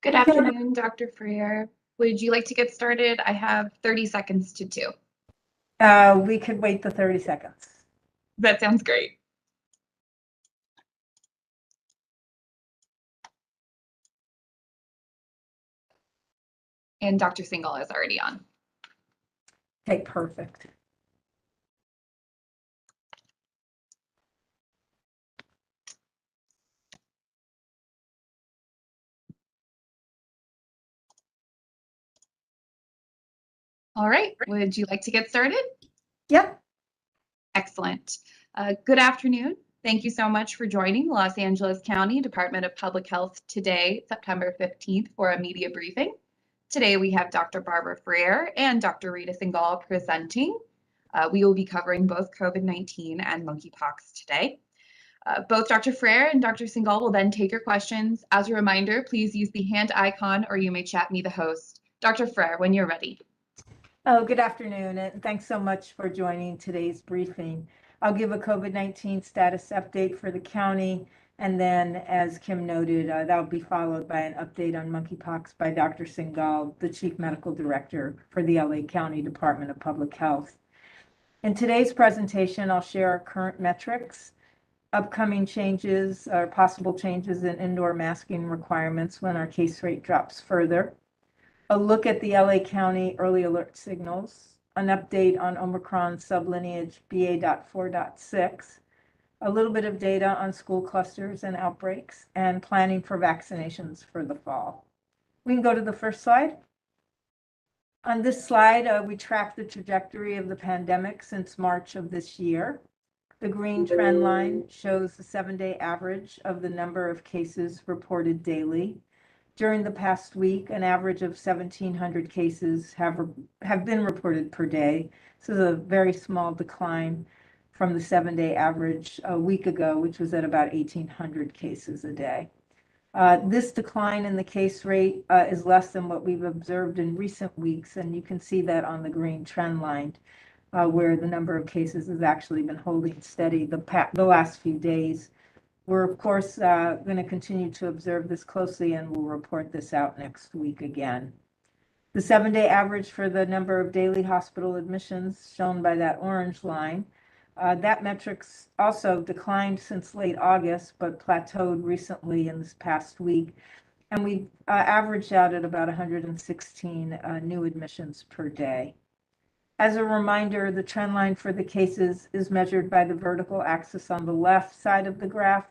Good afternoon, Dr. Freer. Would you like to get started? I have 30 seconds to 2. We could wait the 30 seconds. That sounds great. And Dr. Singal is already on. Okay, perfect. All right, would you like to get started? Yep. Excellent. Good afternoon. Thank you so much for joining Los Angeles County Department of Public Health today, September 15th, for a media briefing. Today we have Dr. Barbara Freer and Dr. Rita Singal presenting. We will be covering both COVID-19 and monkeypox today. Both Dr. Freer and Dr. Singal will then take your questions. As a reminder, please use the hand icon or you may chat me, the host. Dr. Freer, when you're ready. Oh, good afternoon, and thanks so much for joining today's briefing. I'll give a COVID-19 status update for the county, and then, as Kim noted, that'll be followed by an update on monkeypox by Dr. Singal, the Chief Medical Director for the LA County Department of Public Health. In today's presentation, I'll share our current metrics, upcoming changes or possible changes in indoor masking requirements when our case rate drops further, a look at the LA County early alert signals, an update on Omicron sublineage BA.4.6, a little bit of data on school clusters and outbreaks, and planning for vaccinations for the fall. We can go to the first slide. On this slide, we track the trajectory of the pandemic since March of this year. The green trend line shows the 7-day average of the number of cases reported daily. During the past week, an average of 1,700 cases have been reported per day. This is a very small decline from the 7-day average a week ago, which was at about 1,800 cases a day. This decline in the case rate is less than what we've observed in recent weeks, and you can see that on the green trend line, where the number of cases has actually been holding steady the last few days. We're, of course, going to continue to observe this closely, and we'll report this out next week again. The 7-day average for the number of daily hospital admissions shown by that orange line, that metric's also declined since late August, but plateaued recently in this past week. And we've averaged out at about 116 new admissions per day. As a reminder, the trend line for the cases is measured by the vertical axis on the left side of the graph,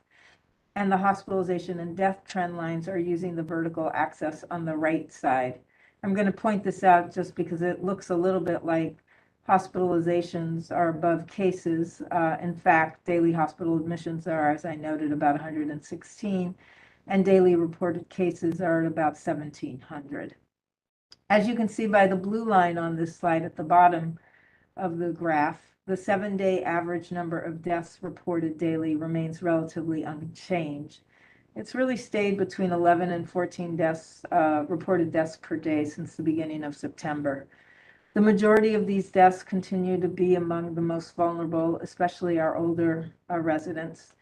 and the hospitalization and death trend lines are using the vertical axis on the right side. I'm going to point this out just because it looks a little bit like hospitalizations are above cases. In fact, daily hospital admissions are, as I noted, about 116, and daily reported cases are at about 1,700. As you can see by the blue line on this slide at the bottom of the graph, the 7-day average number of deaths reported daily remains relatively unchanged. It's really stayed between 11 and 14 deaths, reported deaths per day since the beginning of September. The majority of these deaths continue to be among the most vulnerable, especially our older residents.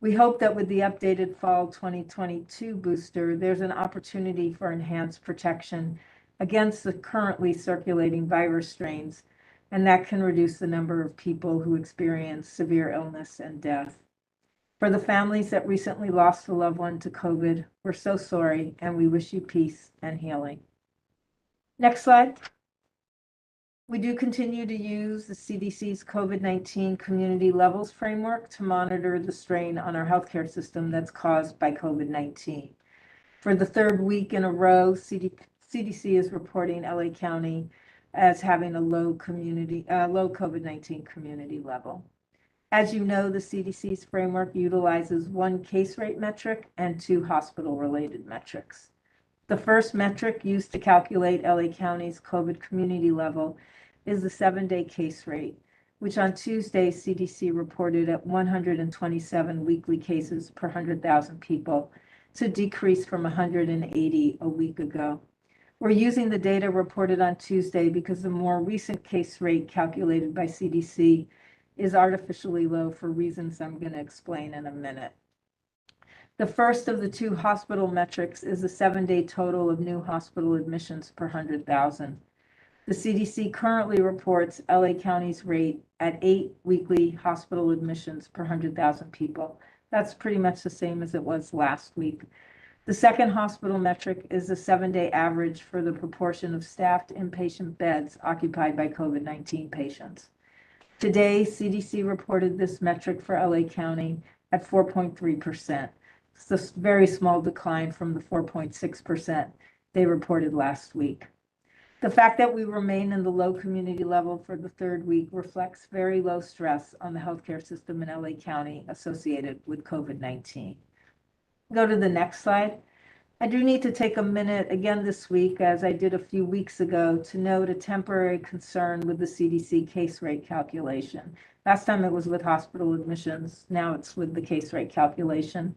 We hope that with the updated fall 2022 booster, there's an opportunity for enhanced protection against the currently circulating virus strains, and that can reduce the number of people who experience severe illness and death. For the families that recently lost a loved one to COVID, we're so sorry, and we wish you peace and healing. Next slide. We do continue to use the CDC's COVID-19 community levels framework to monitor the strain on our healthcare system that's caused by COVID-19. For the third week in a row, CDC is reporting LA County as having a low COVID-19 community level. As you know, the CDC's framework utilizes 1 case rate metric and 2 hospital-related metrics. The first metric used to calculate LA County's COVID community level is the 7-day case rate, which on Tuesday, CDC reported at 127 weekly cases per 100,000 people, to decrease from 180 a week ago. We're using the data reported on Tuesday because the more recent case rate calculated by CDC is artificially low for reasons I'm going to explain in a minute. The first of the two hospital metrics is the 7-day total of new hospital admissions per 100,000. The CDC currently reports LA County's rate at 8 weekly hospital admissions per 100,000 people. That's pretty much the same as it was last week. The second hospital metric is the 7-day average for the proportion of staffed inpatient beds occupied by COVID-19 patients. Today, CDC reported this metric for LA County at 4.3%. It's a very small decline from the 4.6% they reported last week. The fact that we remain in the low community level for the third week reflects very low stress on the healthcare system in LA County associated with COVID-19. Go to the next slide. I do need to take a minute again this week, as I did a few weeks ago, to note a temporary concern with the CDC case rate calculation. Last time it was with hospital admissions, now it's with the case rate calculation.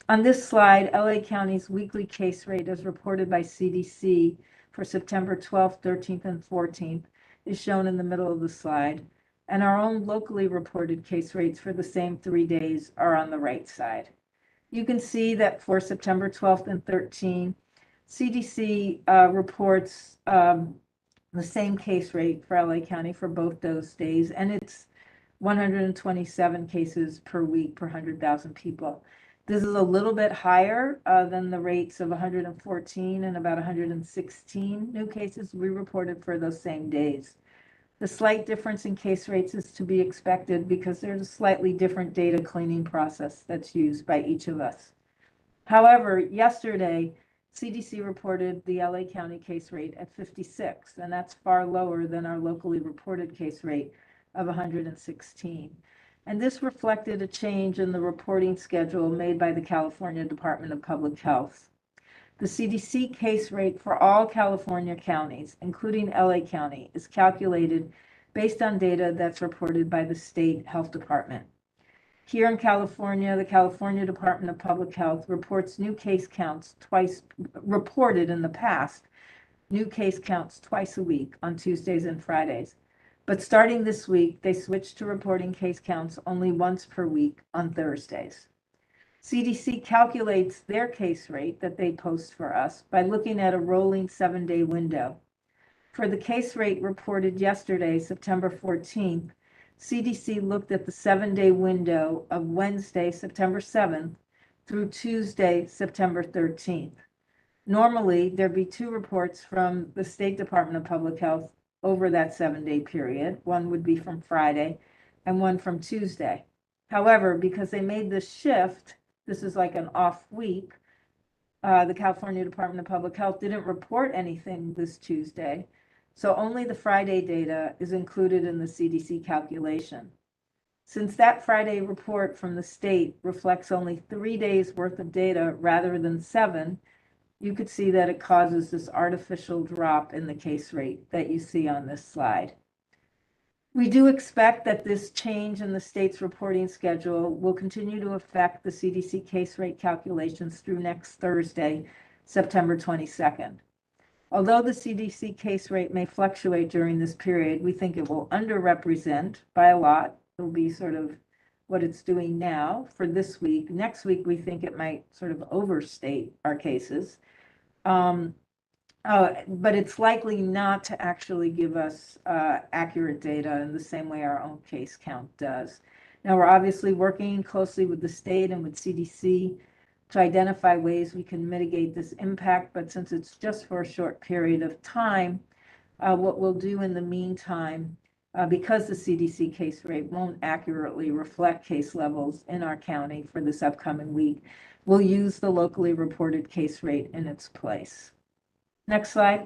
On this slide, LA County's weekly case rate as reported by CDC for September 12th, 13th, and 14th is shown in the middle of the slide, and our own locally reported case rates for the same 3 days are on the right side. You can see that for September 12th and 13th, CDC reports the same case rate for LA County for both those days, and it's 127 cases per week per 100,000 people. This is a little bit higher than the rates of 114 and about 116 new cases we reported for those same days. The slight difference in case rates is to be expected because there's a slightly different data cleaning process that's used by each of us. However, yesterday, CDC reported the LA County case rate at 56, and that's far lower than our locally reported case rate of 116. And this reflected a change in the reporting schedule made by the California Department of Public Health. The CDC case rate for all California counties, including LA County, is calculated based on data that's reported by the state health department. Here in California, the California Department of Public Health reports new case counts reported in the past, new case counts twice a week on Tuesdays and Fridays. But starting this week, they switched to reporting case counts only once per week on Thursdays. CDC calculates their case rate that they post for us by looking at a rolling 7-day window. For the case rate reported yesterday, September 14th, CDC looked at the 7-day window of Wednesday, September 7th through Tuesday, September 13th. Normally, there'd be 2 reports from the State Department of Public Health over that 7-day period. One would be from Friday and one from Tuesday. However, because they made this shift, this is like an off week, the California Department of Public Health didn't report anything this Tuesday, so only the Friday data is included in the CDC calculation. Since that Friday report from the state reflects only 3 days worth of data rather than 7, you could see that it causes this artificial drop in the case rate that you see on this slide. We do expect that this change in the state's reporting schedule will continue to affect the CDC case rate calculations through next Thursday, September 22nd. Although the CDC case rate may fluctuate during this period, we think it will underrepresent by a lot. It'll be sort of what it's doing now for this week. Next week, we think it might sort of overstate our cases. But it's likely not to actually give us accurate data in the same way our own case count does. Now, we're obviously working closely with the state and with CDC to identify ways we can mitigate this impact, but since it's just for a short period of time, what we'll do in the meantime, because the CDC case rate won't accurately reflect case levels in our county for this upcoming week, we'll use the locally reported case rate in its place. Next slide.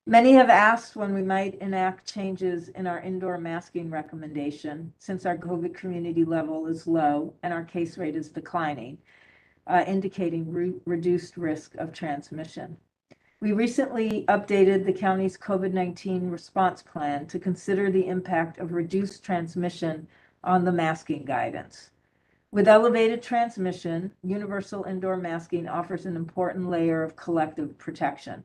Many have asked when we might enact changes in our indoor masking recommendation, since our COVID community level is low and our case rate is declining, indicating reduced risk of transmission. We recently updated the county's COVID-19 response plan to consider the impact of reduced transmission on the masking guidance. With elevated transmission, universal indoor masking offers an important layer of collective protection,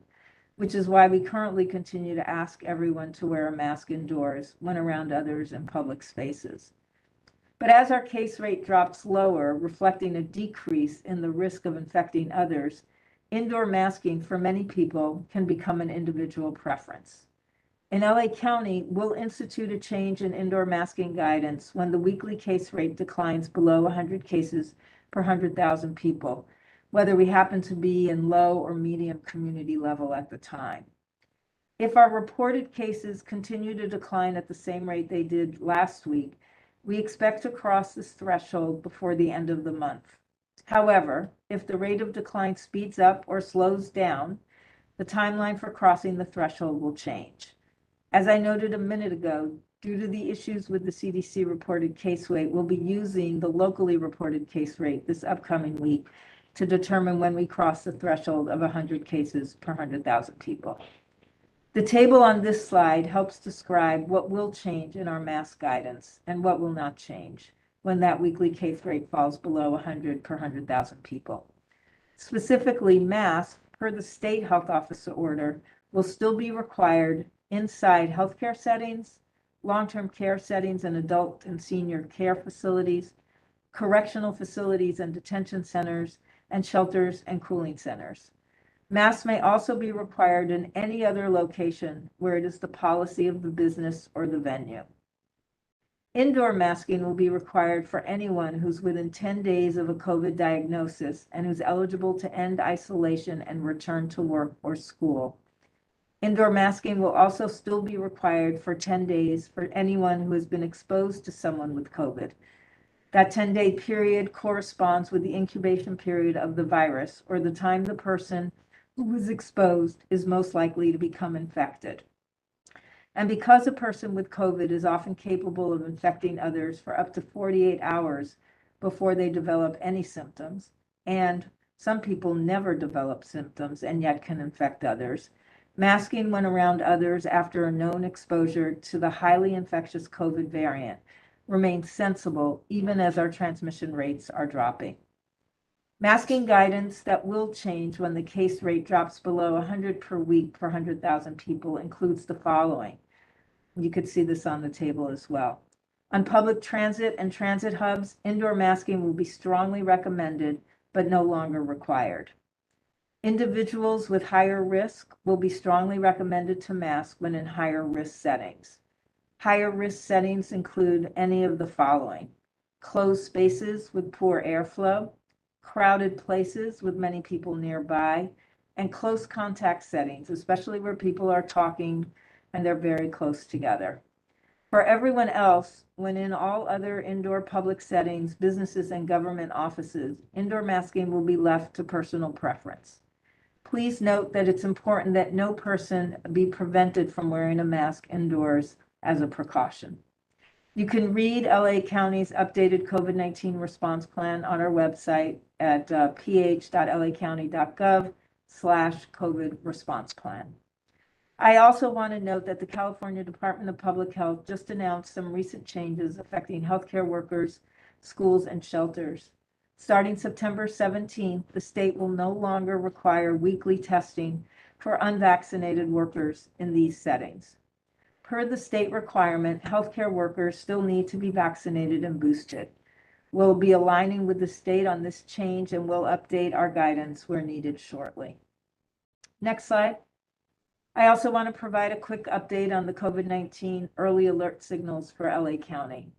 which is why we currently continue to ask everyone to wear a mask indoors when around others in public spaces. But as our case rate drops lower, reflecting a decrease in the risk of infecting others, indoor masking for many people can become an individual preference. In LA County, we'll institute a change in indoor masking guidance when the weekly case rate declines below 100 cases per 100,000 people, whether we happen to be in low or medium community level at the time. If our reported cases continue to decline at the same rate they did last week, we expect to cross this threshold before the end of the month. However, if the rate of decline speeds up or slows down, the timeline for crossing the threshold will change. As I noted a minute ago, due to the issues with the CDC reported case rate, we'll be using the locally reported case rate this upcoming week to determine when we cross the threshold of 100 cases per 100,000 people. The table on this slide helps describe what will change in our mask guidance and what will not change when that weekly case rate falls below 100 per 100,000 people. Specifically, masks, per the state health officer order, will still be required inside healthcare settings, long-term care settings and adult and senior care facilities, correctional facilities and detention centers, and shelters and cooling centers. Masks may also be required in any other location where it is the policy of the business or the venue. Indoor masking will be required for anyone who's within 10 days of a COVID diagnosis and who's eligible to end isolation and return to work or school. Indoor masking will also still be required for 10 days for anyone who has been exposed to someone with COVID. That 10-day period corresponds with the incubation period of the virus, or the time the person who was exposed is most likely to become infected. And because a person with COVID is often capable of infecting others for up to 48 hours before they develop any symptoms, and some people never develop symptoms and yet can infect others, masking when around others after a known exposure to the highly infectious COVID variant remains sensible even as our transmission rates are dropping. Masking guidance that will change when the case rate drops below 100 per week per 100,000 people includes the following. You could see this on the table as well. On public transit and transit hubs, indoor masking will be strongly recommended, but no longer required. Individuals with higher risk will be strongly recommended to mask when in higher risk settings. Higher risk settings include any of the following: closed spaces with poor airflow, crowded places with many people nearby, and close contact settings, especially where people are talking and they're very close together. For everyone else, when in all other indoor public settings, businesses and government offices, indoor masking will be left to personal preference. Please note that it's important that no person be prevented from wearing a mask indoors as a precaution. You can read LA County's updated COVID-19 response plan on our website at ph.lacounty.gov/COVID response plan. I also want to note that the California Department of Public Health just announced some recent changes affecting healthcare workers, schools, and shelters. Starting September 17th, the state will no longer require weekly testing for unvaccinated workers in these settings. Per the state requirement, healthcare workers still need to be vaccinated and boosted. We'll be aligning with the state on this change and we'll update our guidance where needed shortly. Next slide. I also want to provide a quick update on the COVID-19 early alert signals for LA County.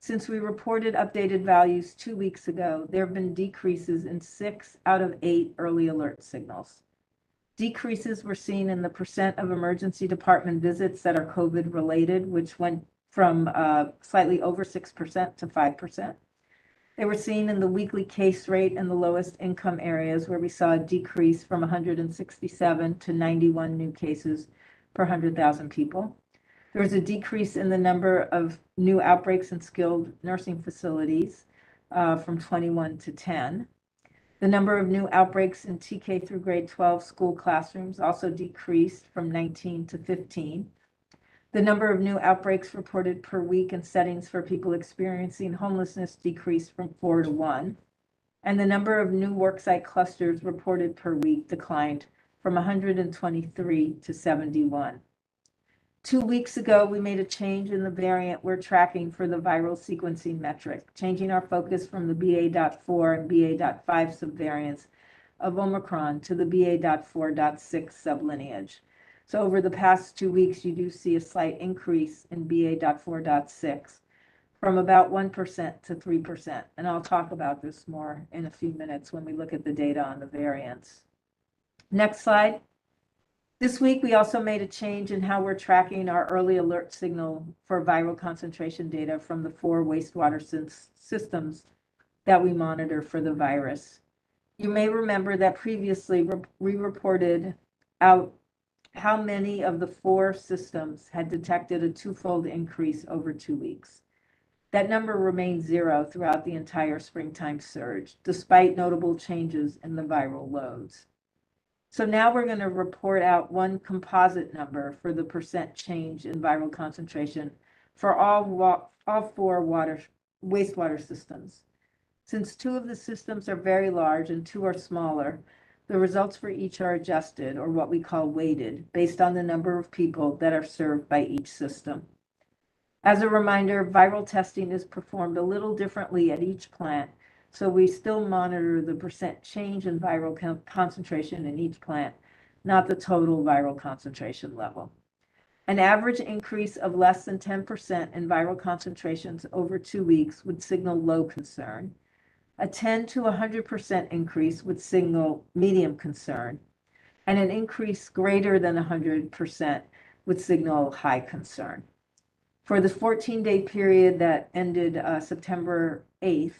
Since we reported updated values 2 weeks ago, there have been decreases in 6 out of 8 early alert signals. Decreases were seen in the percent of emergency department visits that are COVID related, which went from slightly over 6% to 5%. They were seen in the weekly case rate in the lowest income areas, where we saw a decrease from 167 to 91 new cases per 100,000 people. There was a decrease in the number of new outbreaks in skilled nursing facilities from 21 to 10. The number of new outbreaks in TK through grade 12 school classrooms also decreased from 19 to 15. The number of new outbreaks reported per week in settings for people experiencing homelessness decreased from 4 to 1. And the number of new worksite clusters reported per week declined from 123 to 71. 2 weeks ago, we made a change in the variant we're tracking for the viral sequencing metric, changing our focus from the BA.4 and BA.5 subvariants of Omicron to the BA.4.6 sublineage. So over the past 2 weeks, you do see a slight increase in BA.4.6 from about 1% to 3%. And I'll talk about this more in a few minutes when we look at the data on the variants. Next slide. This week, we also made a change in how we're tracking our early alert signal for viral concentration data from the 4 wastewater systems that we monitor for the virus. You may remember that previously we reported out how many of the 4 systems had detected a 2-fold increase over 2 weeks. That number remained 0 throughout the entire springtime surge, despite notable changes in the viral loads. So now we're going to report out one composite number for the percent change in viral concentration for all 4 wastewater systems. Since 2 of the systems are very large and 2 are smaller, the results for each are adjusted, or what we call weighted, based on the number of people that are served by each system. As a reminder, viral testing is performed a little differently at each plant, so we still monitor the percent change in viral concentration in each plant, not the total viral concentration level. An average increase of less than 10% in viral concentrations over 2 weeks would signal low concern. A 10 to 100% increase would signal medium concern, and an increase greater than 100% would signal high concern. For the 14-day period that ended September 8th,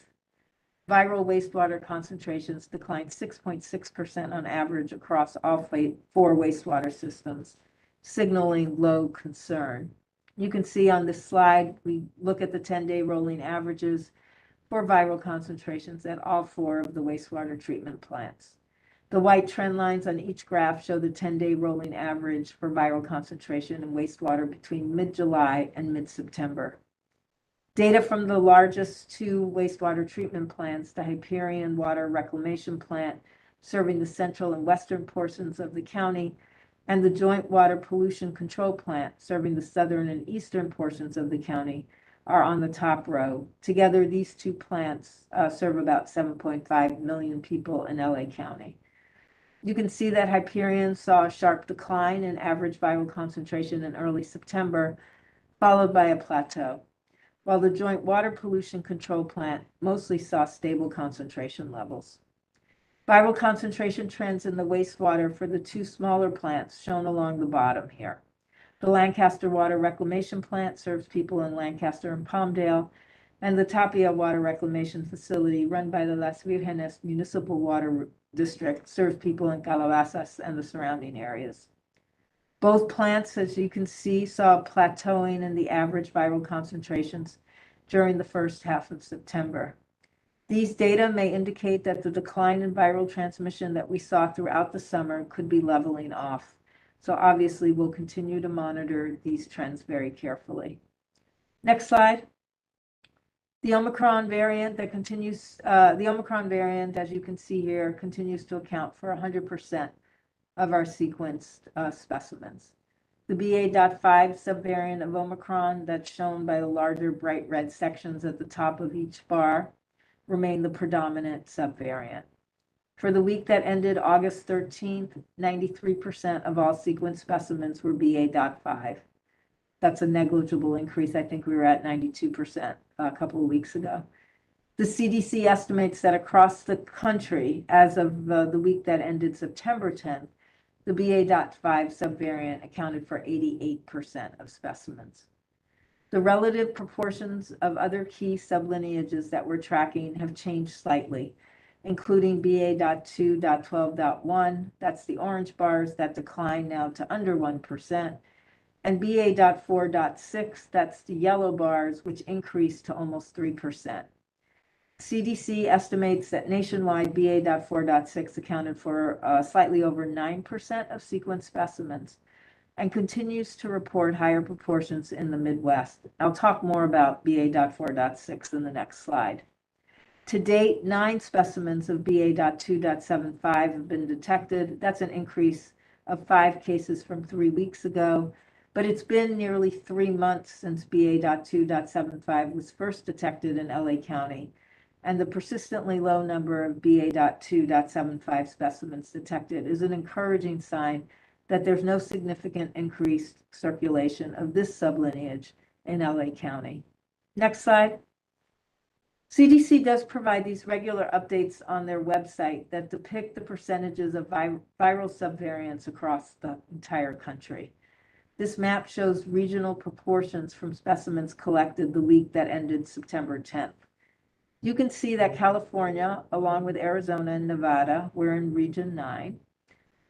viral wastewater concentrations declined 6.6% on average across all 4 wastewater systems, signaling low concern. You can see on this slide, we look at the 10-day rolling averages for viral concentrations at all 4 of the wastewater treatment plants. The white trend lines on each graph show the 10-day rolling average for viral concentration in wastewater between mid-July and mid-September. Data from the largest 2 wastewater treatment plants, the Hyperion Water Reclamation Plant, serving the central and western portions of the county, and the Joint Water Pollution Control Plant, serving the southern and eastern portions of the county, are on the top row. Together, these 2 plants serve about 7.5 million people in L.A. County. You can see that Hyperion saw a sharp decline in average viral concentration in early September, followed by a plateau, while the Joint Water Pollution Control Plant mostly saw stable concentration levels. Viral concentration trends in the wastewater for the 2 smaller plants shown along the bottom here. The Lancaster Water Reclamation Plant serves people in Lancaster and Palmdale, and the Tapia Water Reclamation Facility, run by the Las Virgenes Municipal Water District, serves people in Calabasas and the surrounding areas. Both plants, as you can see, saw plateauing in the average viral concentrations during the first half of September. These data may indicate that the decline in viral transmission that we saw throughout the summer could be leveling off. So obviously, we'll continue to monitor these trends very carefully. Next slide. The Omicron variant, as you can see here, continues to account for 100% of our sequenced specimens. The BA.5 subvariant of Omicron, that's shown by the larger bright red sections at the top of each bar, remain the predominant subvariant. For the week that ended August 13th, 93% of all sequenced specimens were BA.5. That's a negligible increase. I think we were at 92% a couple of weeks ago. The CDC estimates that across the country, as of the week that ended September 10th, the BA.5 subvariant accounted for 88% of specimens. The relative proportions of other key sublineages that we're tracking have changed slightly, including BA.2.12.1, that's the orange bars, that decline now to under 1%, and BA.4.6, that's the yellow bars, which increased to almost 3%. CDC estimates that nationwide BA.4.6 accounted for slightly over 9% of sequenced specimens and continues to report higher proportions in the Midwest. I'll talk more about BA.4.6 in the next slide. To date, 9 specimens of BA.2.75 have been detected. That's an increase of 5 cases from 3 weeks ago, but it's been nearly 3 months since BA.2.75 was first detected in LA County, and the persistently low number of BA.2.75 specimens detected is an encouraging sign that there's no significant increased circulation of this sublineage in LA County. Next slide. CDC does provide these regular updates on their website that depict the percentages of viral subvariants across the entire country. This map shows regional proportions from specimens collected the week that ended September 10th. You can see that California, along with Arizona and Nevada, were in Region 9.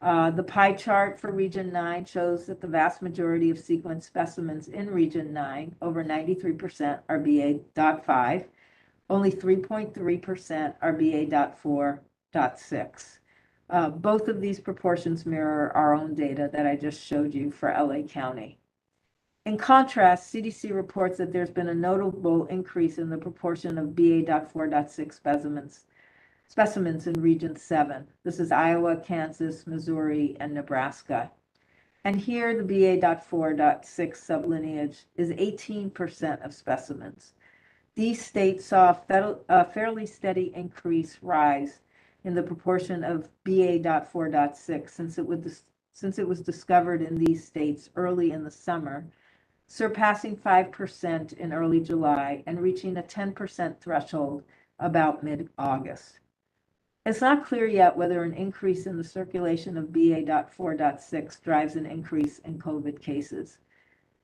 The pie chart for Region 9 shows that the vast majority of sequenced specimens in Region 9, over 93%, are BA.5. Only 3.3% are BA.4.6. Both of these proportions mirror our own data that I just showed you for LA County. In contrast, CDC reports that there's been a notable increase in the proportion of BA.4.6 specimens in Region 7. This is Iowa, Kansas, Missouri, and Nebraska. And here the BA.4.6 sublineage is 18% of specimens. These states saw a fairly steady rise in the proportion of BA.4.6 since it was discovered in these states early in the summer, surpassing 5% in early July and reaching a 10% threshold about mid-August. It's not clear yet whether an increase in the circulation of BA.4.6 drives an increase in COVID cases.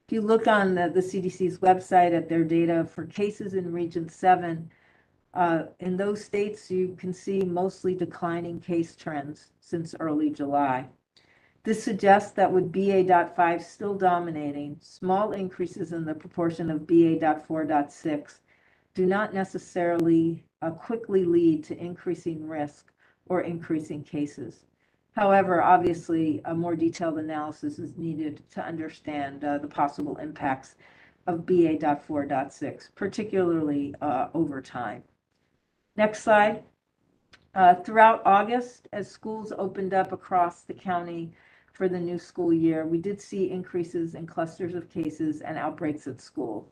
If you look on the CDC's website at their data for cases in Region 7, in those states, you can see mostly declining case trends since early July. This suggests that with BA.5 still dominating, small increases in the proportion of BA.4.6 do not necessarily quickly lead to increasing risk or increasing cases. However, obviously, a more detailed analysis is needed to understand the possible impacts of BA.4.6, particularly over time. Next slide. Throughout August, as schools opened up across the county for the new school year, we did see increases in clusters of cases and outbreaks at school.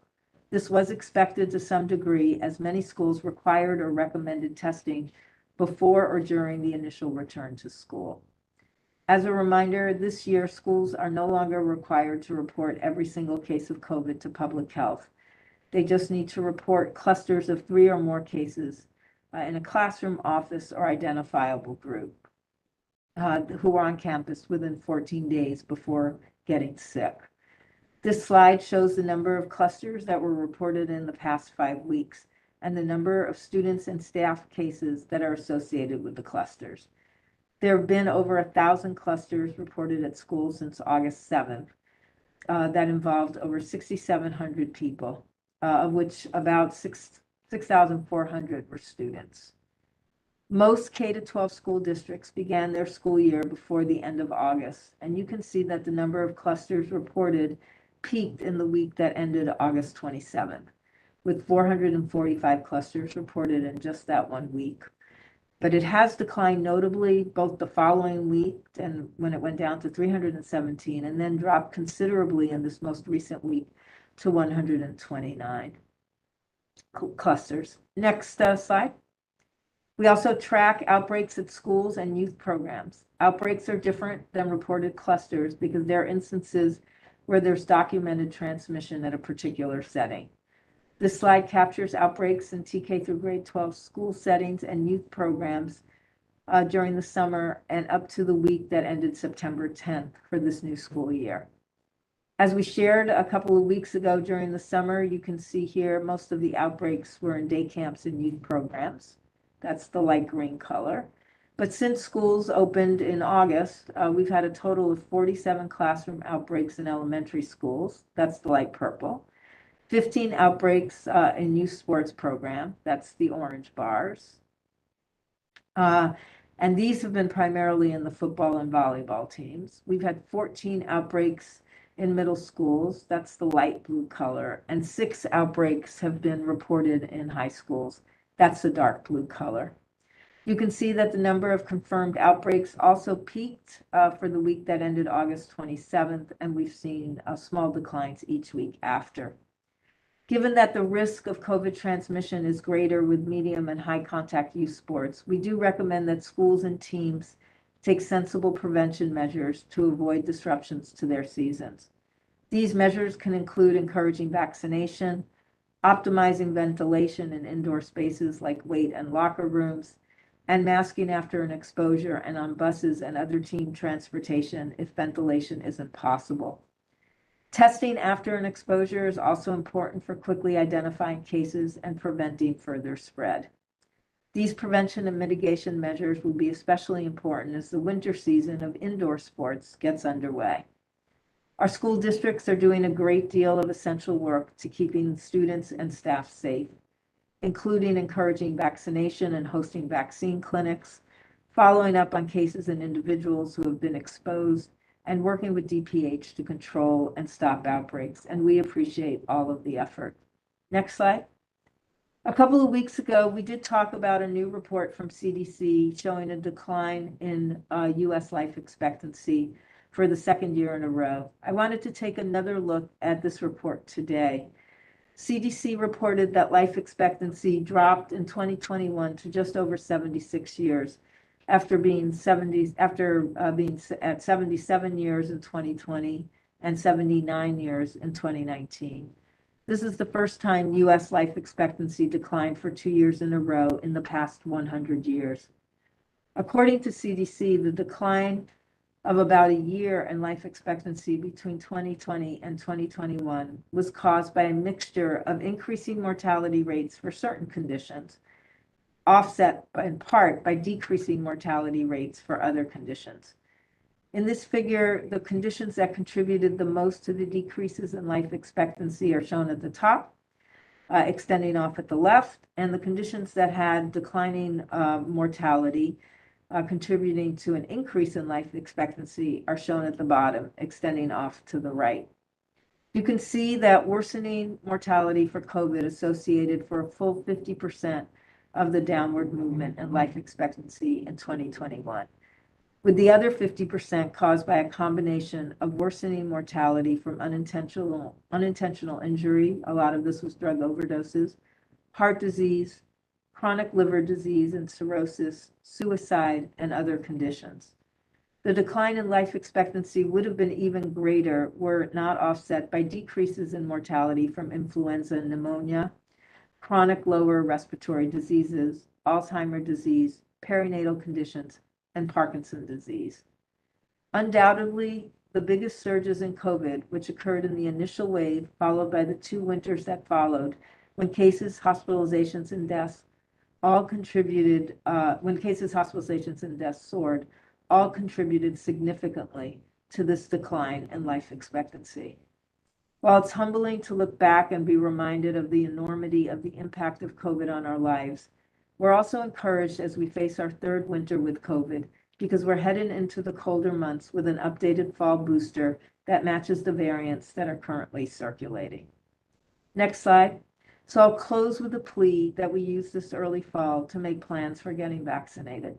This was expected to some degree, as many schools required or recommended testing before or during the initial return to school. As a reminder, this year, schools are no longer required to report every single case of COVID to public health. They just need to report clusters of 3 or more cases in a classroom, office, or identifiable group who are on campus within 14 days before getting sick. This slide shows the number of clusters that were reported in the past 5 weeks and the number of students and staff cases that are associated with the clusters. There have been over 1,000 clusters reported at schools since August 7th that involved over 6,700 people, of which about 6,400 were students. Most K-12 school districts began their school year before the end of August, and you can see that the number of clusters reported peaked in the week that ended August 27th, with 445 clusters reported in just that 1 week. But it has declined notably both the following week and when it went down to 317, and then dropped considerably in this most recent week to 129 clusters. Next slide. We also track outbreaks at schools and youth programs. Outbreaks are different than reported clusters because they're instances where there's documented transmission at a particular setting. This slide captures outbreaks in TK through grade 12 school settings and youth programs during the summer and up to the week that ended September 10th for this new school year. As we shared a couple of weeks ago during the summer, you can see here most of the outbreaks were in day camps and youth programs. That's the light green color. But since schools opened in August, we've had a total of 47 classroom outbreaks in elementary schools. That's the light purple. 15 outbreaks in youth sports program. That's the orange bars. And these have been primarily in the football and volleyball teams. We've had 14 outbreaks in middle schools. That's the light blue color. And 6 outbreaks have been reported in high schools. That's the dark blue color. You can see that the number of confirmed outbreaks also peaked for the week that ended August 27th, and we've seen small declines each week after. Given that the risk of COVID transmission is greater with medium and high contact youth sports, we do recommend that schools and teams take sensible prevention measures to avoid disruptions to their seasons. These measures can include encouraging vaccination, optimizing ventilation in indoor spaces like weight and locker rooms, and masking after an exposure and on buses and other team transportation if ventilation isn't possible. Testing after an exposure is also important for quickly identifying cases and preventing further spread. These prevention and mitigation measures will be especially important as the winter season of indoor sports gets underway. Our school districts are doing a great deal of essential work to keeping students and staff safe, including encouraging vaccination and hosting vaccine clinics, following up on cases and individuals who have been exposed, and working with DPH to control and stop outbreaks. And we appreciate all of the effort. Next slide. A couple of weeks ago, we did talk about a new report from CDC showing a decline in U.S. life expectancy for the second year in a row. I wanted to take another look at this report today. CDC reported that life expectancy dropped in 2021 to just over 76 years after being at 77 years in 2020 and 79 years in 2019. This is the first time U.S. life expectancy declined for 2 years in a row in the past 100 years. According to CDC, the decline of about a year in life expectancy between 2020 and 2021 was caused by a mixture of increasing mortality rates for certain conditions, offset in part by decreasing mortality rates for other conditions. In this figure, the conditions that contributed the most to the decreases in life expectancy are shown at the top, extending off at the left, and the conditions that had declining mortality contributing to an increase in life expectancy are shown at the bottom, extending off to the right. You can see that worsening mortality for COVID associated for a full 50% of the downward movement in life expectancy in 2021, with the other 50% caused by a combination of worsening mortality from unintentional injury, a lot of this was drug overdoses, heart disease, chronic liver disease and cirrhosis, suicide, and other conditions. The decline in life expectancy would have been even greater were it not offset by decreases in mortality from influenza and pneumonia, chronic lower respiratory diseases, Alzheimer's disease, perinatal conditions, and Parkinson's disease. Undoubtedly, the biggest surges in COVID, which occurred in the initial wave, followed by the 2 winters that followed, when cases, hospitalizations, and deaths soared, all contributed significantly to this decline in life expectancy. While it's humbling to look back and be reminded of the enormity of the impact of COVID on our lives, we're also encouraged as we face our 3rd winter with COVID, because we're heading into the colder months with an updated fall booster that matches the variants that are currently circulating. Next slide. So I'll close with a plea that we use this early fall to make plans for getting vaccinated.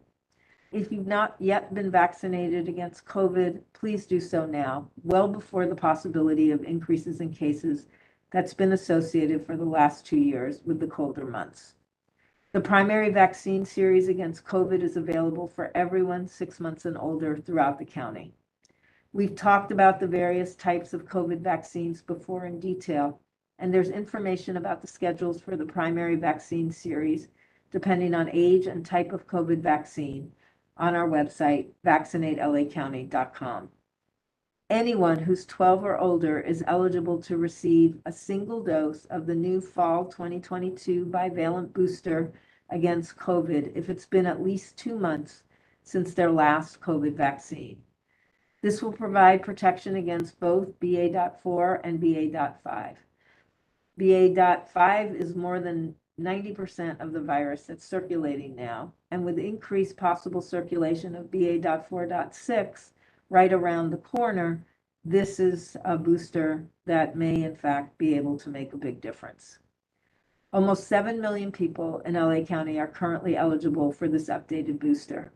If you've not yet been vaccinated against COVID, please do so now, well before the possibility of increases in cases that's been associated for the last 2 years with the colder months. The primary vaccine series against COVID is available for everyone 6 months and older throughout the county. We've talked about the various types of COVID vaccines before in detail, and there's information about the schedules for the primary vaccine series, depending on age and type of COVID vaccine, on our website, vaccinatelacounty.com. Anyone who's 12 or older is eligible to receive a single dose of the new fall 2022 bivalent booster against COVID if it's been at least 2 months since their last COVID vaccine. This will provide protection against both BA.4 and BA.5. BA.5 is more than 90% of the virus that's circulating now, and with increased possible circulation of BA.4.6 right around the corner, this is a booster that may in fact be able to make a big difference. Almost 7 million people in LA County are currently eligible for this updated booster.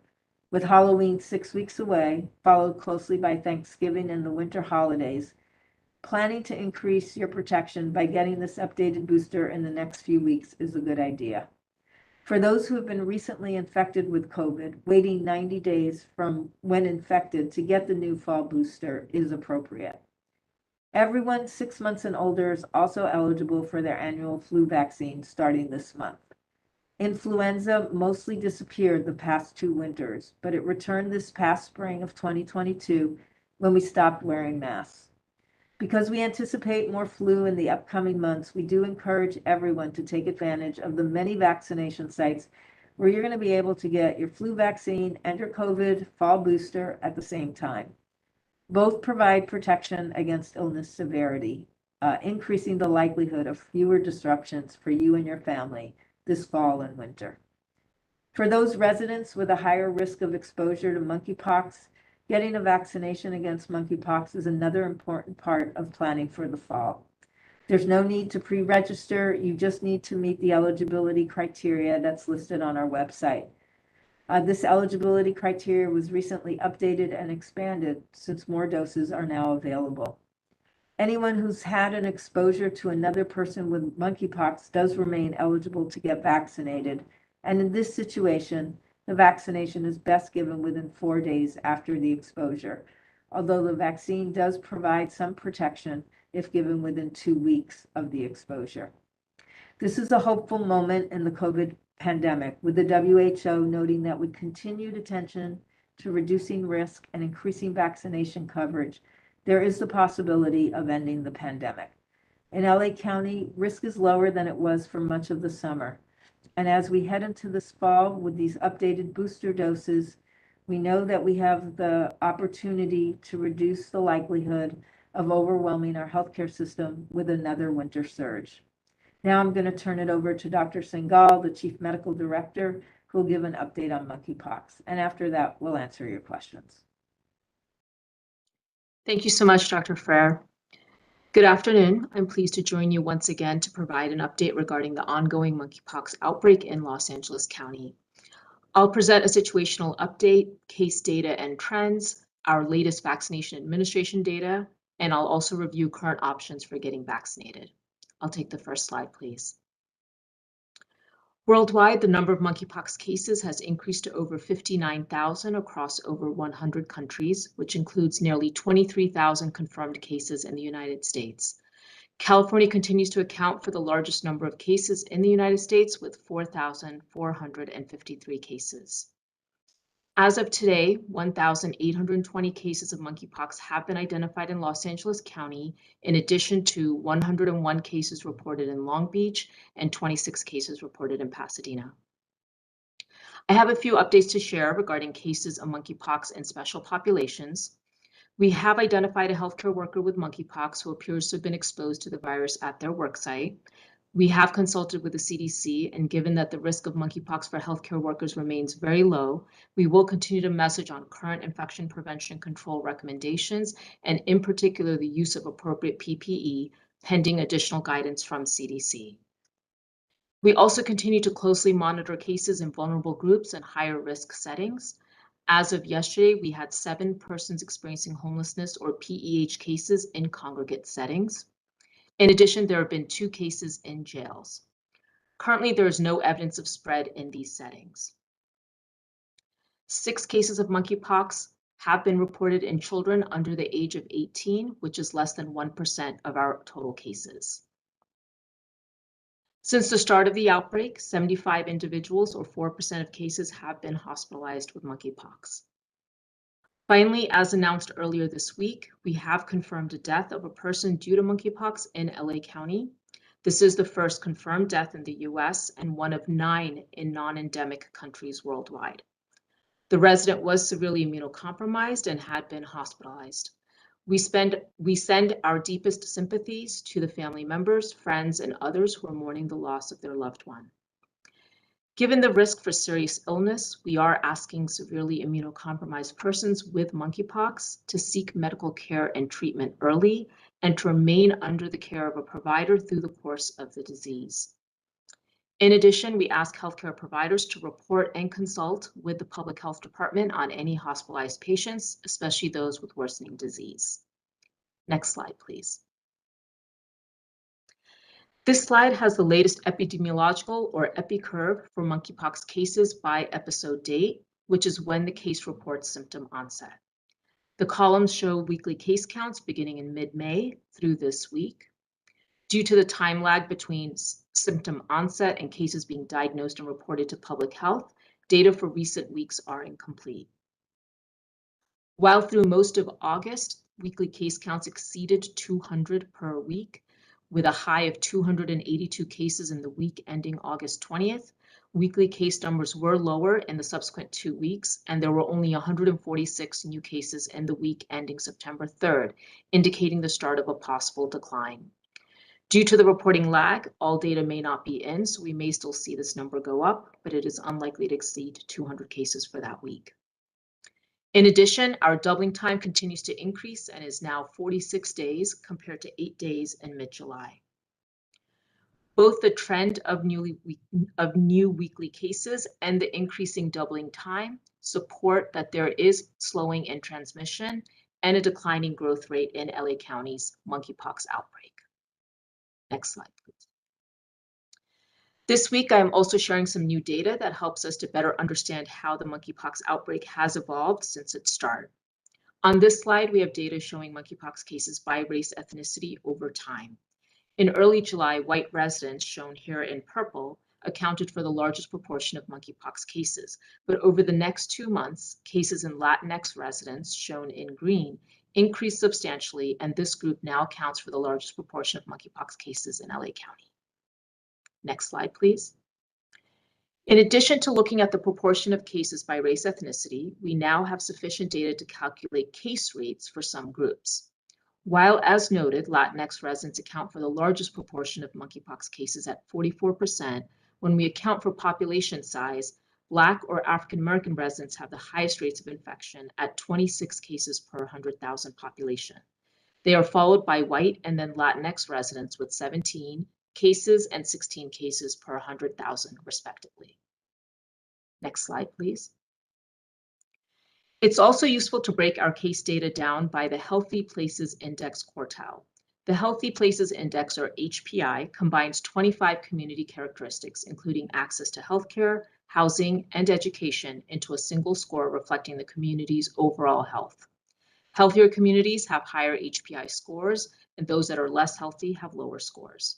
With Halloween 6 weeks away, followed closely by Thanksgiving and the winter holidays, planning to increase your protection by getting this updated booster in the next few weeks is a good idea. For those who have been recently infected with COVID, waiting 90 days from when infected to get the new fall booster is appropriate. Everyone 6 months and older is also eligible for their annual flu vaccine starting this month. Influenza mostly disappeared the past 2 winters, but it returned this past spring of 2022 when we stopped wearing masks. Because we anticipate more flu in the upcoming months, we do encourage everyone to take advantage of the many vaccination sites where you're going to be able to get your flu vaccine and your COVID fall booster at the same time. Both provide protection against illness severity, increasing the likelihood of fewer disruptions for you and your family this fall and winter. For those residents with a higher risk of exposure to monkeypox, getting a vaccination against monkeypox is another important part of planning for the fall. There's no need to pre-register. You just need to meet the eligibility criteria that's listed on our website. This eligibility criteria was recently updated and expanded since more doses are now available. Anyone who's had an exposure to another person with monkeypox does remain eligible to get vaccinated. And in this situation, the vaccination is best given within 4 days after the exposure, although the vaccine does provide some protection if given within 2 weeks of the exposure. This is a hopeful moment in the COVID pandemic, with the WHO noting that with continued attention to reducing risk and increasing vaccination coverage, there is the possibility of ending the pandemic. In LA County, risk is lower than it was for much of the summer. And as we head into this fall with these updated booster doses, we know that we have the opportunity to reduce the likelihood of overwhelming our healthcare system with another winter surge. Now I'm going to turn it over to Dr. Singhal, the Chief Medical Director, who will give an update on monkeypox. And after that, we'll answer your questions. Thank you so much, Dr. Frere. Good afternoon. I'm pleased to join you once again to provide an update regarding the ongoing monkeypox outbreak in Los Angeles County. I'll present a situational update, case data and trends, our latest vaccination administration data, and I'll also review current options for getting vaccinated. I'll take the first slide, please. Worldwide, the number of monkeypox cases has increased to over 59,000 across over 100 countries, which includes nearly 23,000 confirmed cases in the United States. California continues to account for the largest number of cases in the United States with 4,453 cases. As of today, 1,820 cases of monkeypox have been identified in Los Angeles County, in addition to 101 cases reported in Long Beach and 26 cases reported in Pasadena. I have a few updates to share regarding cases of monkeypox in special populations. We have identified a healthcare worker with monkeypox who appears to have been exposed to the virus at their worksite. We have consulted with the CDC, and given that the risk of monkeypox for healthcare workers remains very low, we will continue to message on current infection prevention control recommendations, and in particular, the use of appropriate PPE, pending additional guidance from CDC. We also continue to closely monitor cases in vulnerable groups and higher risk settings. As of yesterday, we had 7 persons experiencing homelessness or PEH cases in congregate settings. In addition, there have been 2 cases in jails. Currently, there is no evidence of spread in these settings. 6 cases of monkeypox have been reported in children under the age of 18, which is less than 1% of our total cases. Since the start of the outbreak, 75 individuals or 4% of cases have been hospitalized with monkeypox. Finally, as announced earlier this week, we have confirmed a death of a person due to monkeypox in LA County. This is the first confirmed death in the US and one of 9 in non-endemic countries worldwide. The resident was severely immunocompromised and had been hospitalized. We send our deepest sympathies to the family members, friends, and others who are mourning the loss of their loved one. Given the risk for serious illness, we are asking severely immunocompromised persons with monkeypox to seek medical care and treatment early and to remain under the care of a provider through the course of the disease. In addition, we ask healthcare providers to report and consult with the public health department on any hospitalized patients, especially those with worsening disease. Next slide, please. This slide has the latest epidemiological or epi curve for monkeypox cases by episode date, which is when the case reports symptom onset. The columns show weekly case counts beginning in mid-May through this week. Due to the time lag between symptom onset and cases being diagnosed and reported to public health, data for recent weeks are incomplete. While through most of August, weekly case counts exceeded 200 per week, with a high of 282 cases in the week ending August 20th, weekly case numbers were lower in the subsequent 2 weeks, and there were only 146 new cases in the week ending September 3rd, indicating the start of a possible decline. Due to the reporting lag, all data may not be in, so we may still see this number go up, but it is unlikely to exceed 200 cases for that week. In addition, our doubling time continues to increase and is now 46 days compared to 8 days in mid-July. Both the trend of new weekly cases and the increasing doubling time support that there is slowing in transmission and a declining growth rate in LA County's monkeypox outbreak. Next slide, please. This week, I'm also sharing some new data that helps us to better understand how the monkeypox outbreak has evolved since its start. On this slide, we have data showing monkeypox cases by race ethnicity over time. In early July, white residents, shown here in purple, accounted for the largest proportion of monkeypox cases. But over the next 2 months, cases in Latinx residents, shown in green, increased substantially, and this group now accounts for the largest proportion of monkeypox cases in LA County. Next slide, please. In addition to looking at the proportion of cases by race ethnicity, we now have sufficient data to calculate case rates for some groups. While, as noted, Latinx residents account for the largest proportion of monkeypox cases at 44%, when we account for population size, Black or African American residents have the highest rates of infection at 26 cases per 100,000 population. They are followed by white and then Latinx residents with 17 cases and 16 cases per 100,000 respectively. Next slide, please. It's also useful to break our case data down by the Healthy Places Index quartile. The Healthy Places Index, or HPI, combines 25 community characteristics, including access to healthcare, housing, and education, into a single score reflecting the community's overall health. Healthier communities have higher HPI scores, and those that are less healthy have lower scores.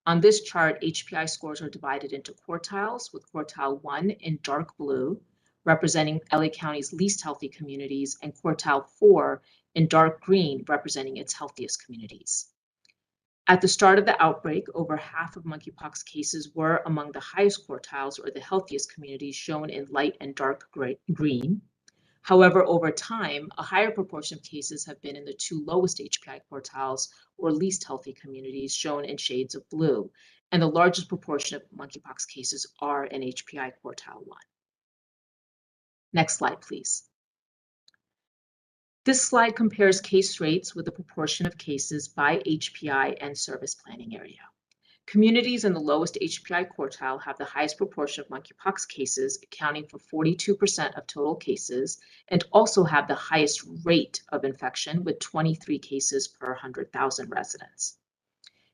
On this chart, HPI scores are divided into quartiles, with quartile 1 in dark blue, representing LA County's least healthy communities, and quartile 4 in dark green, representing its healthiest communities. At the start of the outbreak, over half of monkeypox cases were among the highest quartiles or the healthiest communities, shown in light and dark green. However, over time, a higher proportion of cases have been in the 2 lowest HPI quartiles or least healthy communities, shown in shades of blue, and the largest proportion of monkeypox cases are in HPI quartile 1. Next slide, please. This slide compares case rates with the proportion of cases by HPI and service planning area. Communities in the lowest HPI quartile have the highest proportion of monkeypox cases, accounting for 42% of total cases, and also have the highest rate of infection, with 23 cases per 100,000 residents.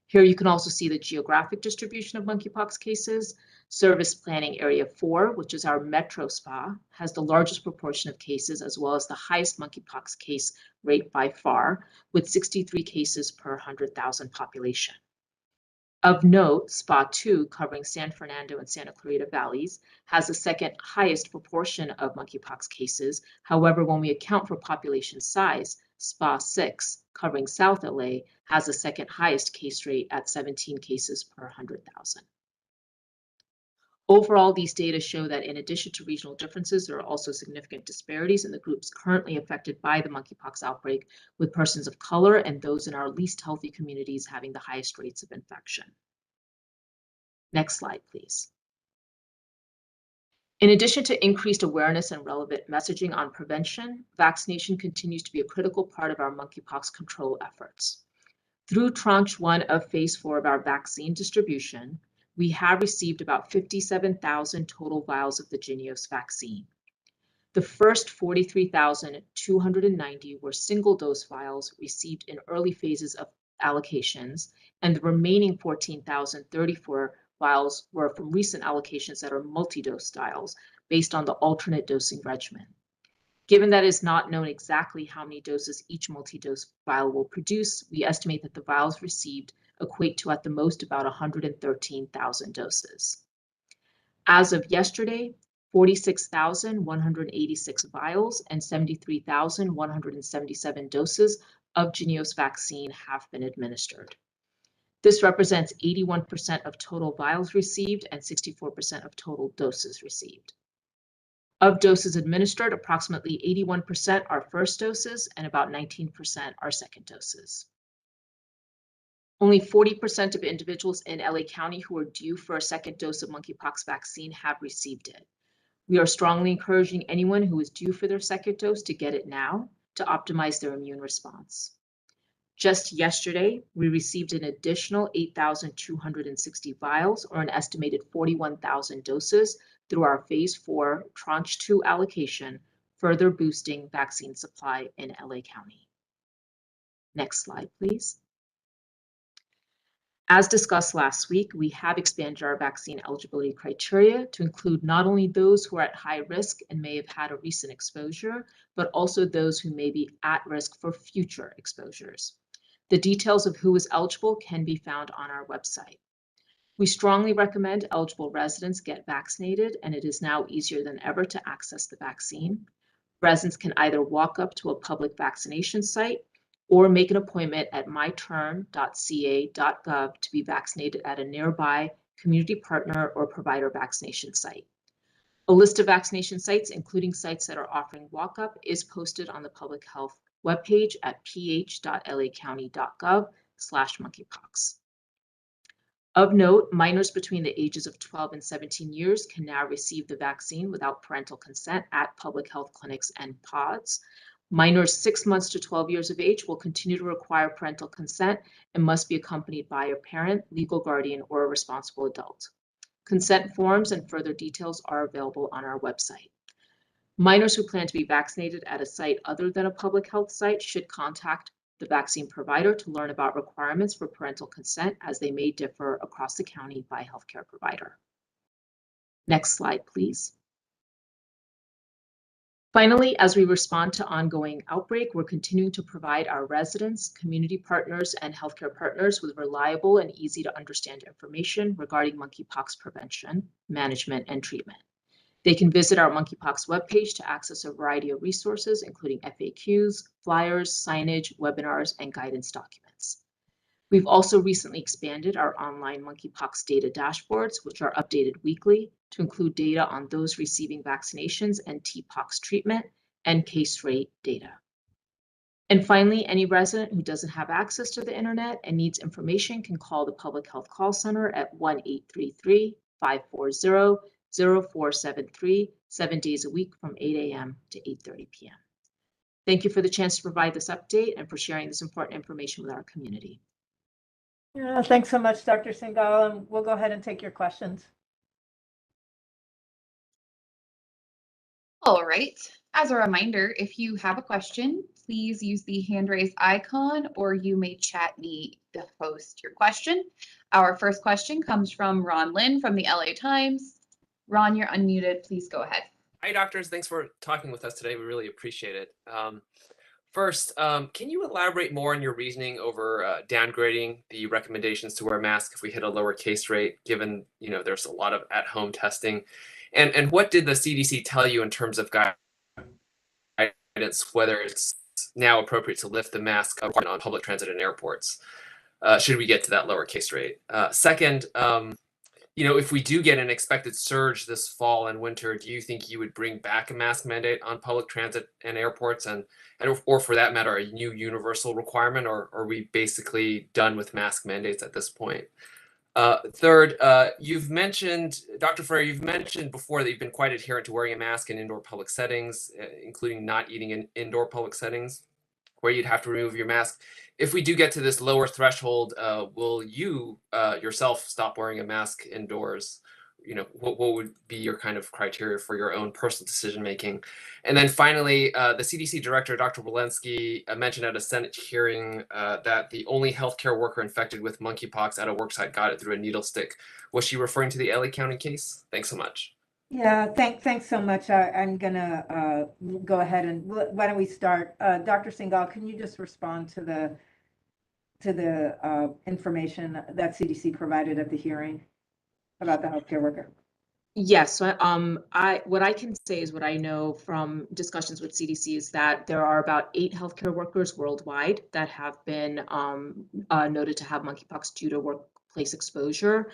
Here you can also see the geographic distribution of monkeypox cases. Service Planning Area 4, which is our metro spa, has the largest proportion of cases as well as the highest monkeypox case rate by far, with 63 cases per 100,000 population. Of note, Spa 2, covering San Fernando and Santa Clarita Valleys, has the second highest proportion of monkeypox cases. However, when we account for population size, Spa 6, covering South LA, has the second highest case rate at 17 cases per 100,000. Overall, these data show that in addition to regional differences, there are also significant disparities in the groups currently affected by the monkeypox outbreak, with persons of color and those in our least healthy communities having the highest rates of infection. Next slide, please. In addition to increased awareness and relevant messaging on prevention, vaccination continues to be a critical part of our monkeypox control efforts. Through tranche 1 of phase 4 of our vaccine distribution, we have received about 57,000 total vials of the Jynneos vaccine. The first 43,290 were single-dose vials received in early phases of allocations, and the remaining 14,034 vials were from recent allocations that are multi-dose styles based on the alternate dosing regimen. Given that it is not known exactly how many doses each multi-dose vial will produce, we estimate that the vials received equate to at the most about 113,000 doses. As of yesterday, 46,186 vials and 73,177 doses of Jynneos vaccine have been administered. This represents 81% of total vials received and 64% of total doses received. Of doses administered, approximately 81% are first doses and about 19% are second doses. Only 40% of individuals in LA County who are due for a second dose of monkeypox vaccine have received it. We are strongly encouraging anyone who is due for their second dose to get it now to optimize their immune response. Just yesterday, we received an additional 8,260 vials, or an estimated 41,000 doses, through our Phase 4 Tranche 2 allocation, further boosting vaccine supply in LA County. Next slide, please. As discussed last week, we have expanded our vaccine eligibility criteria to include not only those who are at high risk and may have had a recent exposure, but also those who may be at risk for future exposures. The details of who is eligible can be found on our website. We strongly recommend eligible residents get vaccinated, and it is now easier than ever to access the vaccine. Residents can either walk up to a public vaccination site or make an appointment at myturn.ca.gov to be vaccinated at a nearby community partner or provider vaccination site. A list of vaccination sites, including sites that are offering walk-up, is posted on the public health webpage at ph.lacounty.gov/monkeypox. Of note, minors between the ages of 12 and 17 years can now receive the vaccine without parental consent at public health clinics and pods. Minors 6 months to 12 years of age will continue to require parental consent and must be accompanied by a parent, legal guardian, or a responsible adult. Consent forms and further details are available on our website. Minors who plan to be vaccinated at a site other than a public health site should contact the vaccine provider to learn about requirements for parental consent, as they may differ across the county by healthcare provider. Next slide, please. Finally, as we respond to ongoing outbreak, we're continuing to provide our residents, community partners, and healthcare partners with reliable and easy to understand information regarding monkeypox prevention, management, and treatment. They can visit our monkeypox webpage to access a variety of resources, including FAQs, flyers, signage, webinars, and guidance documents. We've also recently expanded our online monkeypox data dashboards, which are updated weekly, to include data on those receiving vaccinations and TPOXX treatment and case rate data. And finally, any resident who doesn't have access to the internet and needs information can call the Public Health Call Center at 1-833-540-0473, 7 days a week from 8 a.m. to 8:30 p.m. Thank you for the chance to provide this update and for sharing this important information with our community. Thanks so much, Dr. Singhal, and we'll go ahead and take your questions. All right. As a reminder, if you have a question, please use the hand raise icon, or you may chat me to host your question. Our first question comes from Ron Lin from the LA Times. Ron, you're unmuted. Please go ahead. Hi, doctors. Thanks for talking with us today. We really appreciate it. First, can you elaborate more on your reasoning over downgrading the recommendations to wear masks if we hit a lower case rate, given there's a lot of at-home testing? And what did the CDC tell you in terms of guidance, whether it's now appropriate to lift the mask up on public transit and airports, should we get to that lower case rate? Second, if we do get an expected surge this fall and winter, do you think you would bring back a mask mandate on public transit and airports, or for that matter, a new universal requirement, or are we basically done with mask mandates at this point? Third, you've mentioned, Dr. Ferrer, you've mentioned before that you've been quite adherent to wearing a mask in indoor public settings, including not eating in indoor public settings. where you'd have to remove your mask. If we do get to this lower threshold, will you yourself stop wearing a mask indoors? You know, what would be your kind of criteria for your own personal decision making? And then finally, the CDC director, Dr. Walensky, mentioned at a Senate hearing that the only healthcare worker infected with monkeypox at a worksite got it through a needle stick. Was she referring to the LA County case? Thanks so much. Yeah, thanks so much. I'm gonna go ahead and why don't we start? Dr. Singhal, can you just respond to the information that CDC provided at the hearing about the healthcare worker? Yes, so what I can say is what I know from discussions with CDC is that there are about 8 healthcare workers worldwide that have been noted to have monkeypox due to workplace exposure.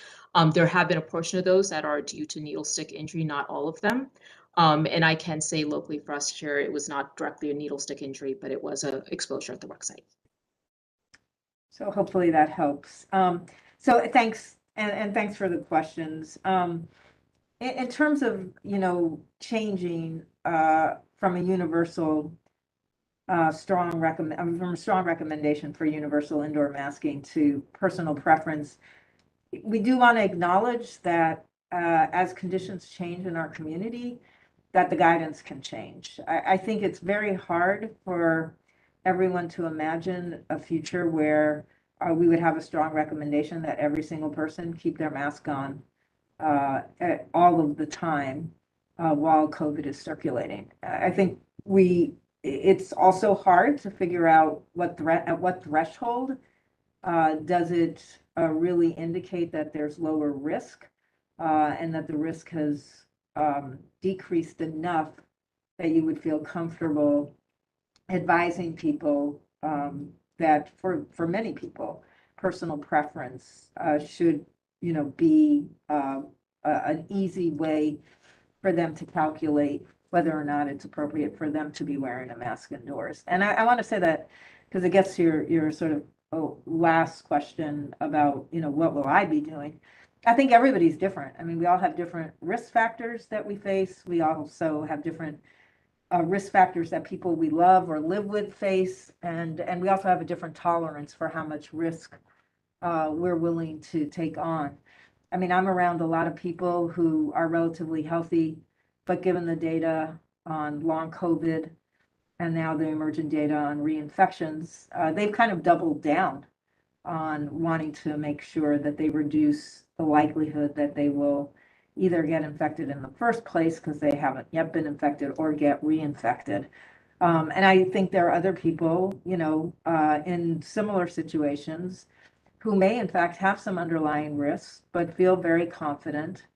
There have been a portion of those that are due to needle stick injury, not all of them. And I can say locally for us here, it was not directly a needle stick injury, but it was an exposure at the work site. So hopefully that helps. So thanks, and thanks for the questions. In terms of, changing from a universal strong recommendation for universal indoor masking to personal preference, we do want to acknowledge that as conditions change in our community, that the guidance can change. I think it's very hard for everyone to imagine a future where we would have a strong recommendation that every single person keep their mask on all of the time while COVID is circulating. I think it's also hard to figure out at what threshold does it really indicate that there's lower risk and that the risk has decreased enough that you would feel comfortable advising people that for many people, personal preference should be an easy way for them to calculate whether or not it's appropriate for them to be wearing a mask indoors. And I want to say that because it gets to your sort of last question about, what will I be doing? I think everybody's different. I mean, we all have different risk factors that we face. We also have different risk factors that people we love or live with face. And we also have a different tolerance for how much risk we're willing to take on. I mean, I'm around a lot of people who are relatively healthy, but given the data on long COVID and now the emerging data on reinfections, they've kind of doubled down on wanting to make sure that they reduce the likelihood that they will either get infected in the first place because they haven't yet been infected or get reinfected. And I think there are other people, in similar situations who may in fact have some underlying risks, but feel very confident.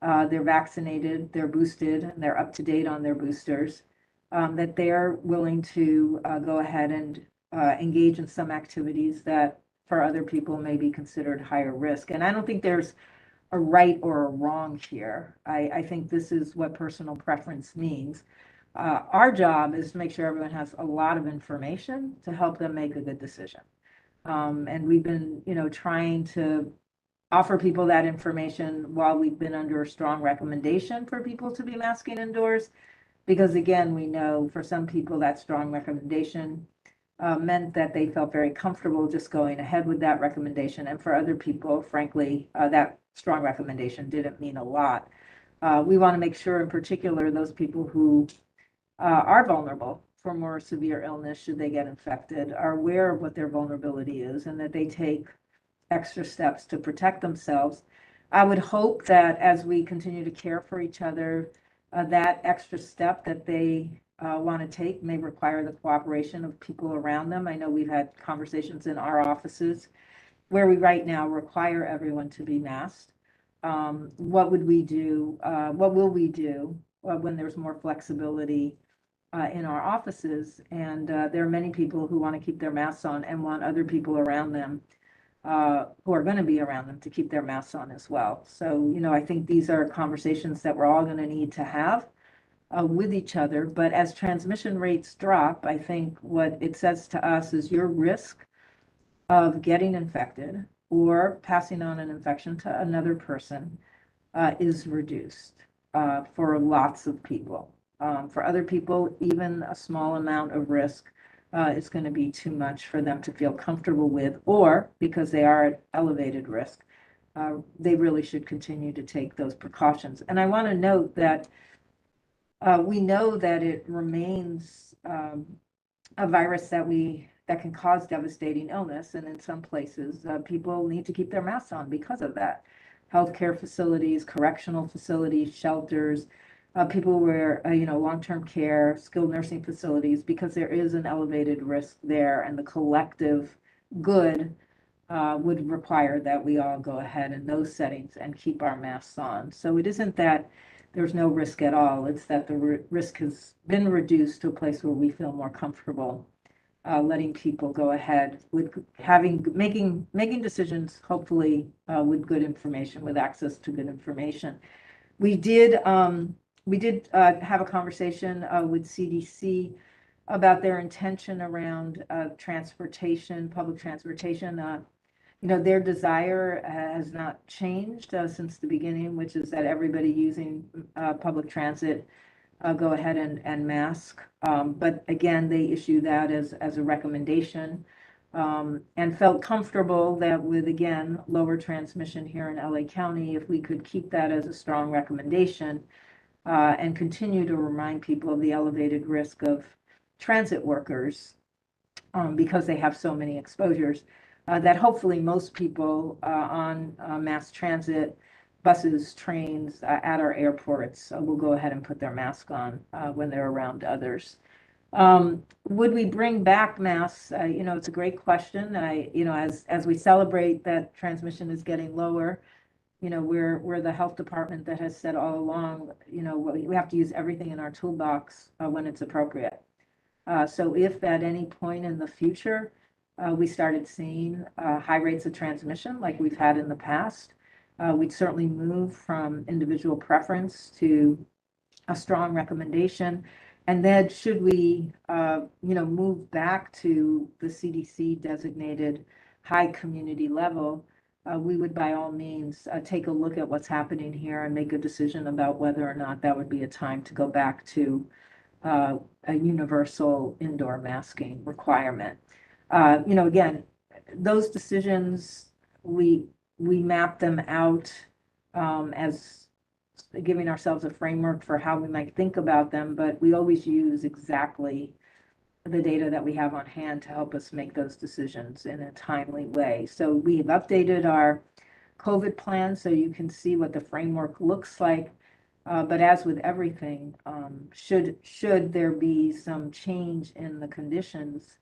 They're vaccinated, they're boosted, and they're up to date on their boosters, that they're willing to go ahead and engage in some activities that for other people may be considered higher risk. And I don't think there's a right or a wrong here. I think this is what personal preference means. Our job is to make sure everyone has a lot of information to help them make a good decision. And we've been, trying to offer people that information while we've been under a strong recommendation for people to be masking indoors. Because again, we know for some people that strong recommendation meant that they felt very comfortable just going ahead with that recommendation. And for other people, frankly, that strong recommendation didn't mean a lot. We want to make sure in particular those people who are vulnerable for more severe illness should they get infected are aware of what their vulnerability is and that they take extra steps to protect themselves. I would hope that as we continue to care for each other, that extra step that they want to take may require the cooperation of people around them. I know we've had conversations in our offices where we right now require everyone to be masked. What would we do? What will we do when there's more flexibility in our offices? And there are many people who want to keep their masks on and want other people around them who are going to be around them to keep their masks on as well. So, I think these are conversations that we're all going to need to have with each other. But as transmission rates drop, I think what it says to us is your risk of getting infected or passing on an infection to another person is reduced for lots of people. For other people, even a small amount of risk is going to be too much for them to feel comfortable with, or because they are at elevated risk, they really should continue to take those precautions. And I want to note that we know that it remains a virus that can cause devastating illness, and in some places, people need to keep their masks on because of that. Healthcare facilities, correctional facilities, shelters, people where long-term care, skilled nursing facilities, because there is an elevated risk there, and the collective good would require that we all go ahead in those settings and keep our masks on. So it isn't that there's no risk at all. It's that the risk has been reduced to a place where we feel more comfortable letting people go ahead with making decisions, hopefully with good information, with access to good information. We did have a conversation with CDC about their intention around transportation, public transportation. Their desire has not changed since the beginning, which is that everybody using public transit go ahead and mask. But again, they issue that as a recommendation, and felt comfortable that with, again, lower transmission here in LA County, if we could keep that as a strong recommendation and continue to remind people of the elevated risk of transit workers because they have so many exposures, that hopefully most people on mass transit, buses, trains, at our airports will go ahead and put their mask on when they're around others. Would we bring back masks? It's a great question. As we celebrate that transmission is getting lower, we're the health department that has said all along, we have to use everything in our toolbox when it's appropriate. So if at any point in the future we started seeing high rates of transmission like we've had in the past, we'd certainly move from individual preference to a strong recommendation. And then should we, move back to the CDC designated high community level, we would by all means take a look at what's happening here and make a decision about whether or not that would be a time to go back to a universal indoor masking requirement. Again, those decisions, we map them out as giving ourselves a framework for how we might think about them, but we always use exactly the data that we have on hand to help us make those decisions in a timely way. So we have updated our COVID plan so you can see what the framework looks like. But as with everything, should there be some change in the conditions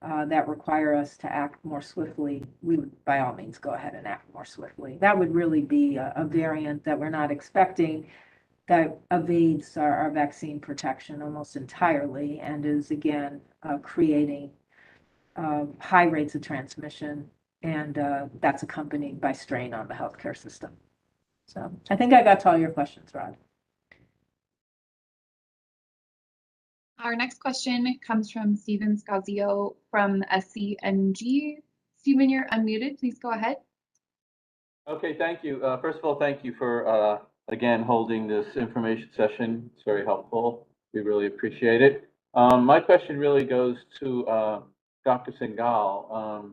that require us to act more swiftly, we would by all means go ahead and act more swiftly. That would really be a variant that we're not expecting, that evades our vaccine protection almost entirely and is again creating high rates of transmission, and that's accompanied by strain on the healthcare system. So I think I got to all your questions, Rod. Our next question comes from Stephen Scazio from SCNG. Stephen, you're unmuted. Please go ahead. Okay, thank you. First of all, thank you for, again, holding this information session. It's very helpful. We really appreciate it. My question really goes to Dr. Singhal.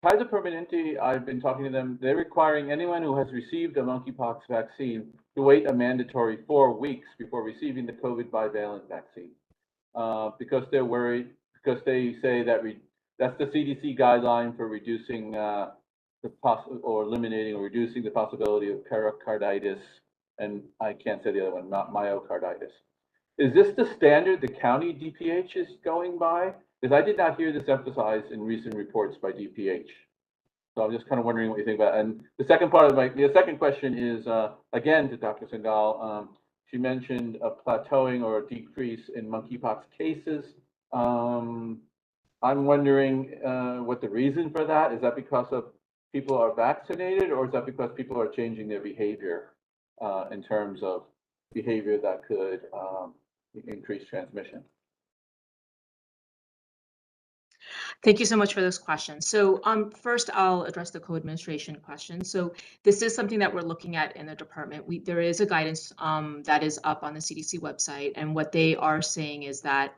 Kaiser Permanente, I've been talking to them. They're requiring anyone who has received a monkeypox vaccine to wait a mandatory 4 weeks before receiving the COVID bivalent vaccine. Because they're worried, because they say that that's the CDC guideline for reducing eliminating or reducing the possibility of pericarditis, and I can't say the other one, not myocarditis. Is this the standard the county DPH is going by? Because I did not hear this emphasized in recent reports by DPH. So I'm just kind of wondering what you think about it. And the second part of the second question is, again, to Dr. Singhal. She mentioned a plateauing or a decrease in monkeypox cases. I'm wondering what the reason for that is. That because of people are vaccinated, or is that because people are changing their behavior in terms of behavior that could increase transmission? Thank you so much for this question. So first, I'll address the co-administration question. So this is something that we're looking at in the department. There is a guidance that is up on the CDC website, and what they are saying is that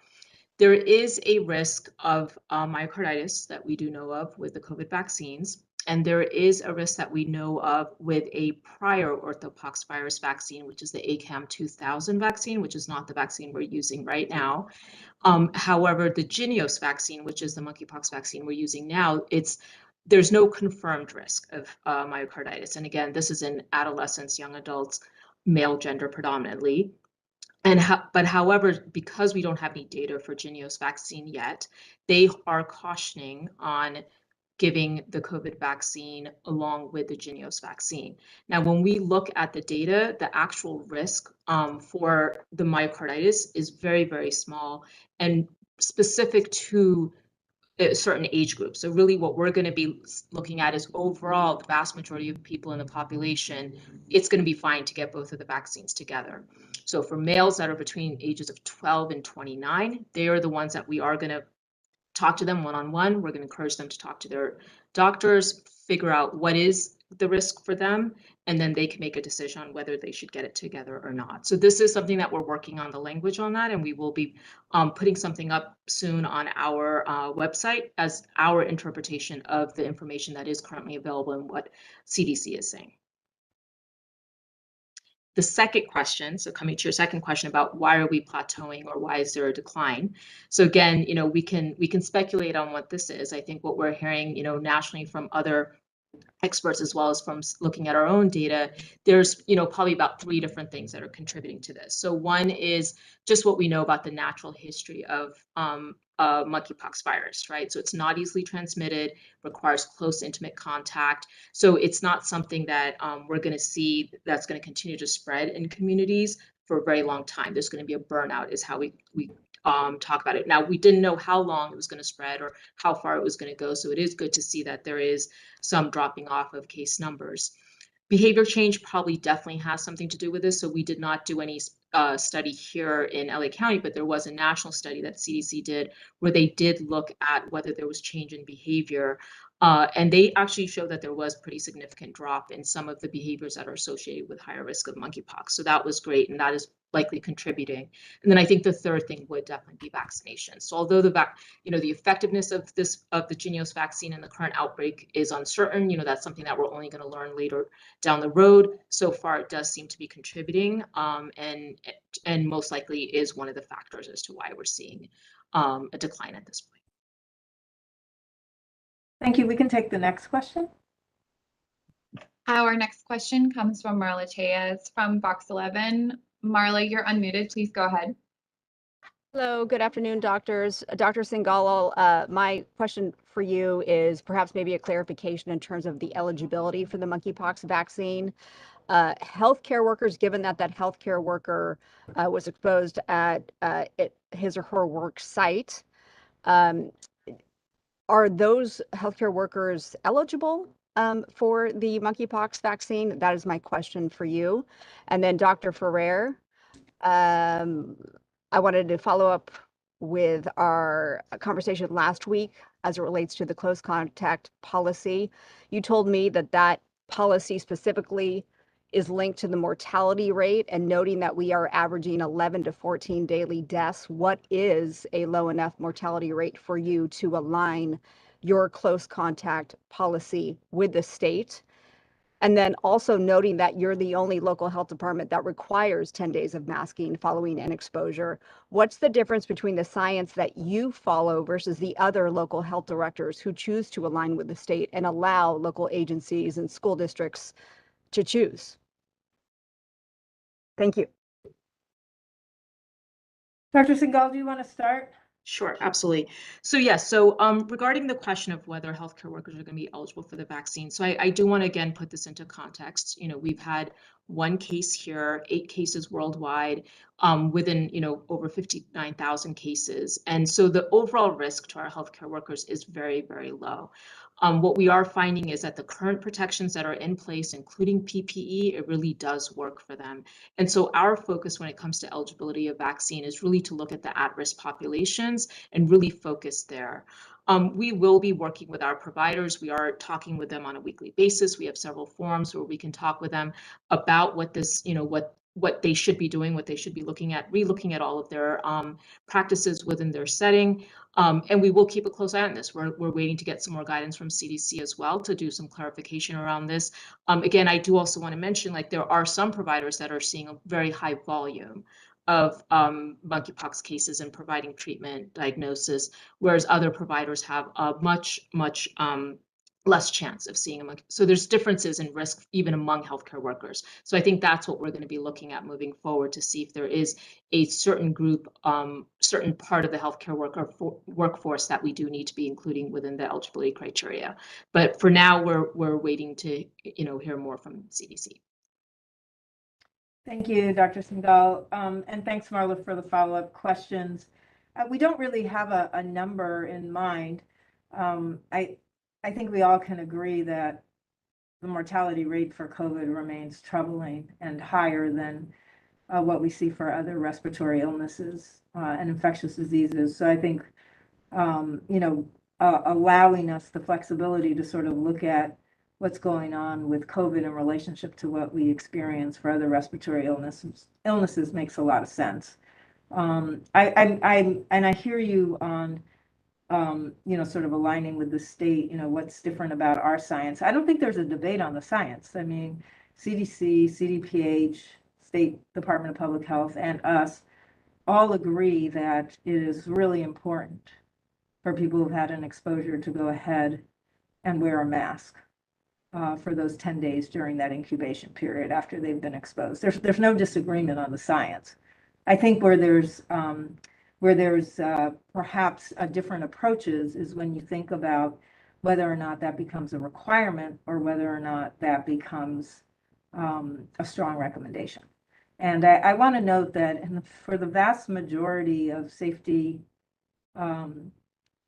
There is a risk of myocarditis that we do know of with the COVID vaccines. And there is a risk that we know of with a prior orthopoxvirus vaccine, which is the ACAM 2000 vaccine, which is not the vaccine we're using right now. However, the Jynneos vaccine, which is the monkeypox vaccine we're using now, there's no confirmed risk of myocarditis. And again, this is in adolescents, young adults, male gender predominantly. But however, because we don't have any data for Jynneos vaccine yet, they are cautioning on giving the COVID vaccine along with the Jynneos vaccine. Now, when we look at the data, the actual risk for the myocarditis is very, very small and specific to certain age groups. So really what we're going to be looking at is overall the vast majority of people in the population, it's going to be fine to get both of the vaccines together. So for males that are between ages of 12 and 29, they are the ones that we are going to talk to them one-on-one. We're going to encourage them to talk to their doctors, figure out what is the risk for them, and then they can make a decision on whether they should get it together or not. So this is something that we're working on the language on that, and we will be putting something up soon on our website as our interpretation of the information that is currently available and what CDC is saying. The second question, so coming to your second question about why are we plateauing or why is there a decline? So again, we can speculate on what this is. I think what we're hearing, nationally from other experts as well as from looking at our own data, there's probably about 3 different things that are contributing to this. So one is just what we know about the natural history of monkeypox virus, right? So it's not easily transmitted, requires close, intimate contact. So it's not something that we're going to see that's going to continue to spread in communities for a very long time. There's going to be a burnout, is how we talk about it. Now, we didn't know how long it was going to spread or how far it was going to go. So it is good to see that there is some dropping off of case numbers. Behavior change probably definitely has something to do with this. So we did not do any study here in LA County, but there was a national study that CDC did where they did look at whether there was change in behavior. And they actually showed that there was pretty significant drop in some of the behaviors that are associated with higher risk of monkeypox. So that was great, and that is likely contributing. And then I think the third thing would definitely be vaccination. So although the effectiveness of the Jynneos vaccine in the current outbreak is uncertain, that's something that we're only going to learn later down the road. So far, it does seem to be contributing, and most likely is one of the factors as to why we're seeing a decline at this point. Thank you. We can take the next question. Our next question comes from Marla Tejas from Box 11. Marla, you're unmuted. Please go ahead. Hello, good afternoon, doctors. Dr. Singhal, my question for you is perhaps maybe a clarification in terms of the eligibility for the monkeypox vaccine. Healthcare workers, given that healthcare worker was exposed at his or her work site, are those healthcare workers eligible for the monkeypox vaccine? That is my question for you. And then Dr. Ferrer, I wanted to follow up with our conversation last week as it relates to the close contact policy. You told me that policy specifically is linked to the mortality rate, and noting that we are averaging 11 to 14 daily deaths. What is a low enough mortality rate for you to align your close contact policy with the state? And then also noting that you're the only local health department that requires 10 days of masking following an exposure. What's the difference between the science that you follow versus the other local health directors who choose to align with the state and allow local agencies and school districts to choose? Thank you. Dr. Singhal, do you want to start? Sure, absolutely. So yes, so regarding the question of whether healthcare workers are going to be eligible for the vaccine, so I do want to again put this into context. We've had 1 case here, 8 cases worldwide, within over 59,000 cases, and so the overall risk to our healthcare workers is very, very low. What we are finding is that the current protections that are in place, including PPE, it really does work for them. And so our focus when it comes to eligibility of vaccine is really to look at the at-risk populations and really focus there. We will be working with our providers. We are talking with them on a weekly basis. We have several forums where we can talk with them about what this, what what they should be doing, what they should be looking at, relooking at all of their practices within their setting. And we will keep a close eye on this. We're waiting to get some more guidance from CDC as well to do some clarification around this. Again, I do also want to mention, like, there are some providers that are seeing a very high volume of monkeypox cases and providing treatment diagnosis, whereas other providers have a much less chance of seeing a monkey. So there's differences in risk even among healthcare workers. So I think that's what we're going to be looking at moving forward to see if there is a certain group, certain part of the healthcare workforce that we do need to be including within the eligibility criteria. But for now, we're waiting to hear more from CDC. Thank you, Dr. Singhal. And thanks, Marla, for the follow-up questions. We don't really have a number in mind. I think we all can agree that the mortality rate for COVID remains troubling and higher than what we see for other respiratory illnesses and infectious diseases. So I think, allowing us the flexibility to sort of look at what's going on with COVID in relationship to what we experience for other respiratory illnesses makes a lot of sense. I hear you on, sort of aligning with the state, what's different about our science. I don't think there's a debate on the science. I mean, CDC, CDPH, State Department of Public Health, and us all agree that it is really important for people who've had an exposure to go ahead and wear a mask for those 10 days during that incubation period after they've been exposed. There's no disagreement on the science. I think where there's perhaps different approaches is when you think about whether or not that becomes a requirement or whether or not that becomes a strong recommendation. And I want to note that for the vast majority of safety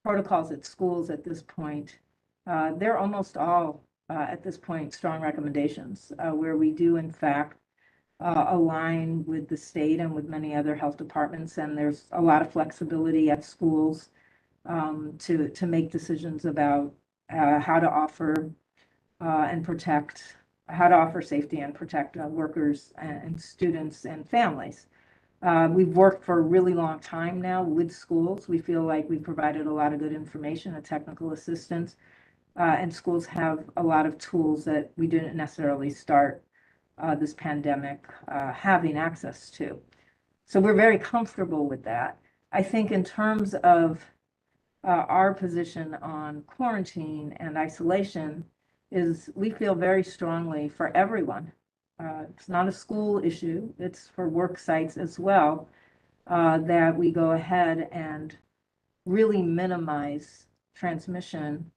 protocols at schools at this point, they're almost all at this point strong recommendations where we do in fact align with the state and with many other health departments, and there's a lot of flexibility at schools to make decisions about how to offer and protect, how to offer safety and protect workers and students and families. We've worked for a really long time now with schools. We feel like we provided a lot of good information and technical assistance, and schools have a lot of tools that we didn't necessarily start this pandemic having access to. So we're very comfortable with that. I think in terms of our position on quarantine and isolation is we feel very strongly for everyone. It's not a school issue, it's for work sites as well, that we go ahead and really minimize transmission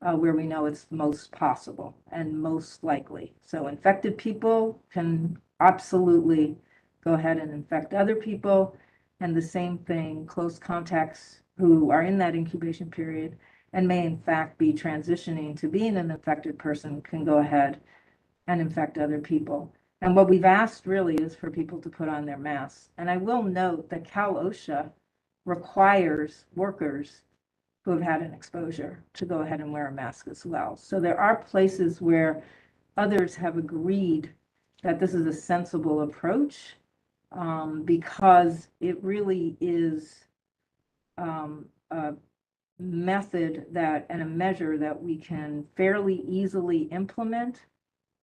where we know it's most possible and most likely. So infected people can absolutely go ahead and infect other people. And the same thing, close contacts who are in that incubation period and may in fact be transitioning to being an infected person can go ahead and infect other people. And what we've asked really is for people to put on their masks. And I will note that Cal OSHA requires workers who have had an exposure to go ahead and wear a mask as well. So there are places where others have agreed that this is a sensible approach because it really is a method that and a measure that we can fairly easily implement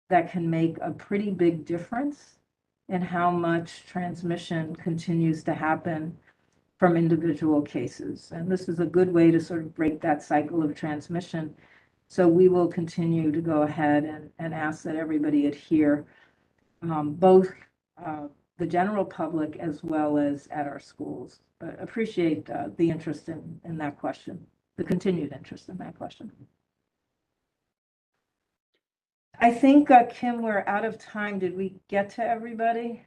that can make a pretty big difference in how much transmission continues to happen from individual cases. And this is a good way to sort of break that cycle of transmission. So we will continue to go ahead and ask that everybody adhere, both the general public as well as at our schools. But appreciate the interest in that question, the continued interest in that question. I think, Kim, we're out of time. Did we get to everybody?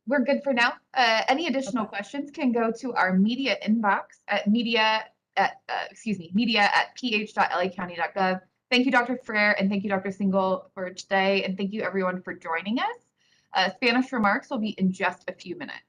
We're good for now. Any additional questions can go to our media inbox at media@ph.lacounty.gov. Thank you, Dr. Frere, and thank you, Dr. Singhal, for today, and thank you everyone for joining us. Spanish remarks will be in just a few minutes.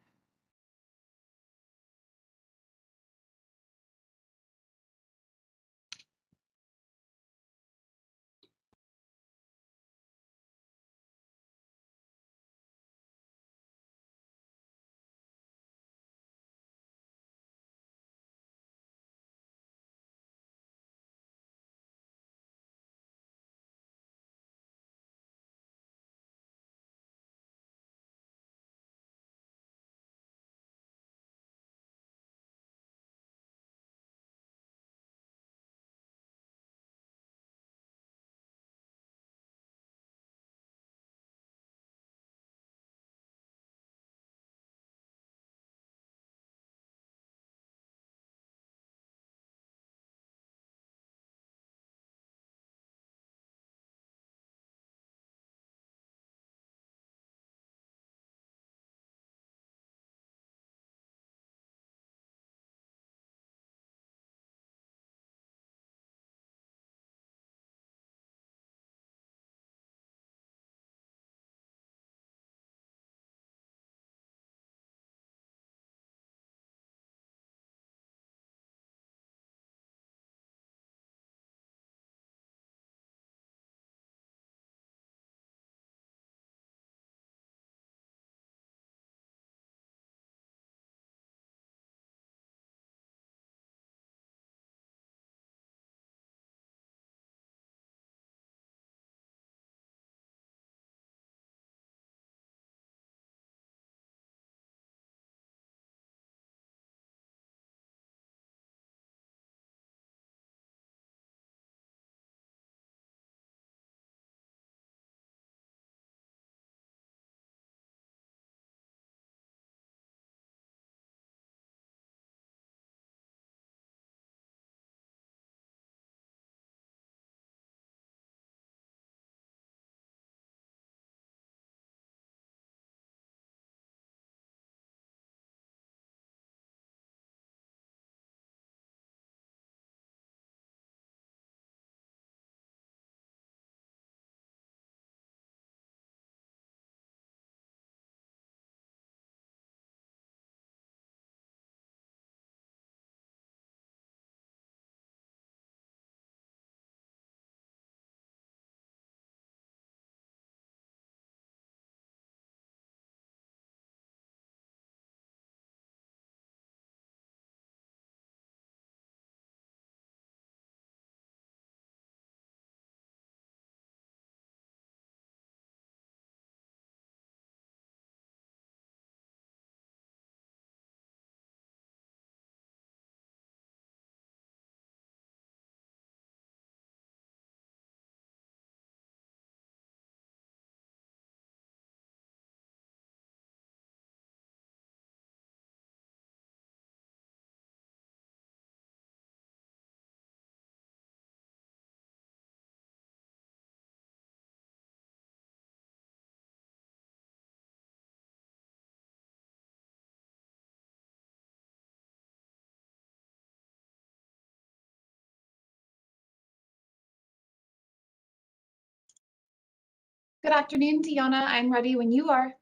Good afternoon, Deanna. I'm ready when you are.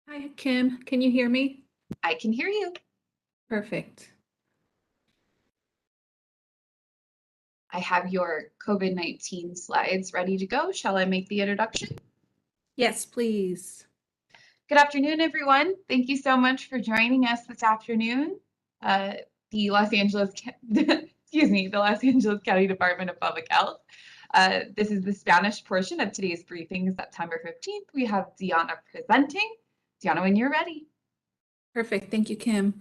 Hi, Kim. Can you hear me? I can hear you. Perfect. I have your COVID-19 slides ready to go. Shall I make the introduction? Yes, please. Good afternoon, everyone. Thank you so much for joining us this afternoon. The Los Angeles County Department of Public Health. This is the Spanish portion of today's briefing, September 15th. We have Deanna presenting. Deanna, when you're ready. Perfect. Thank you, Kim.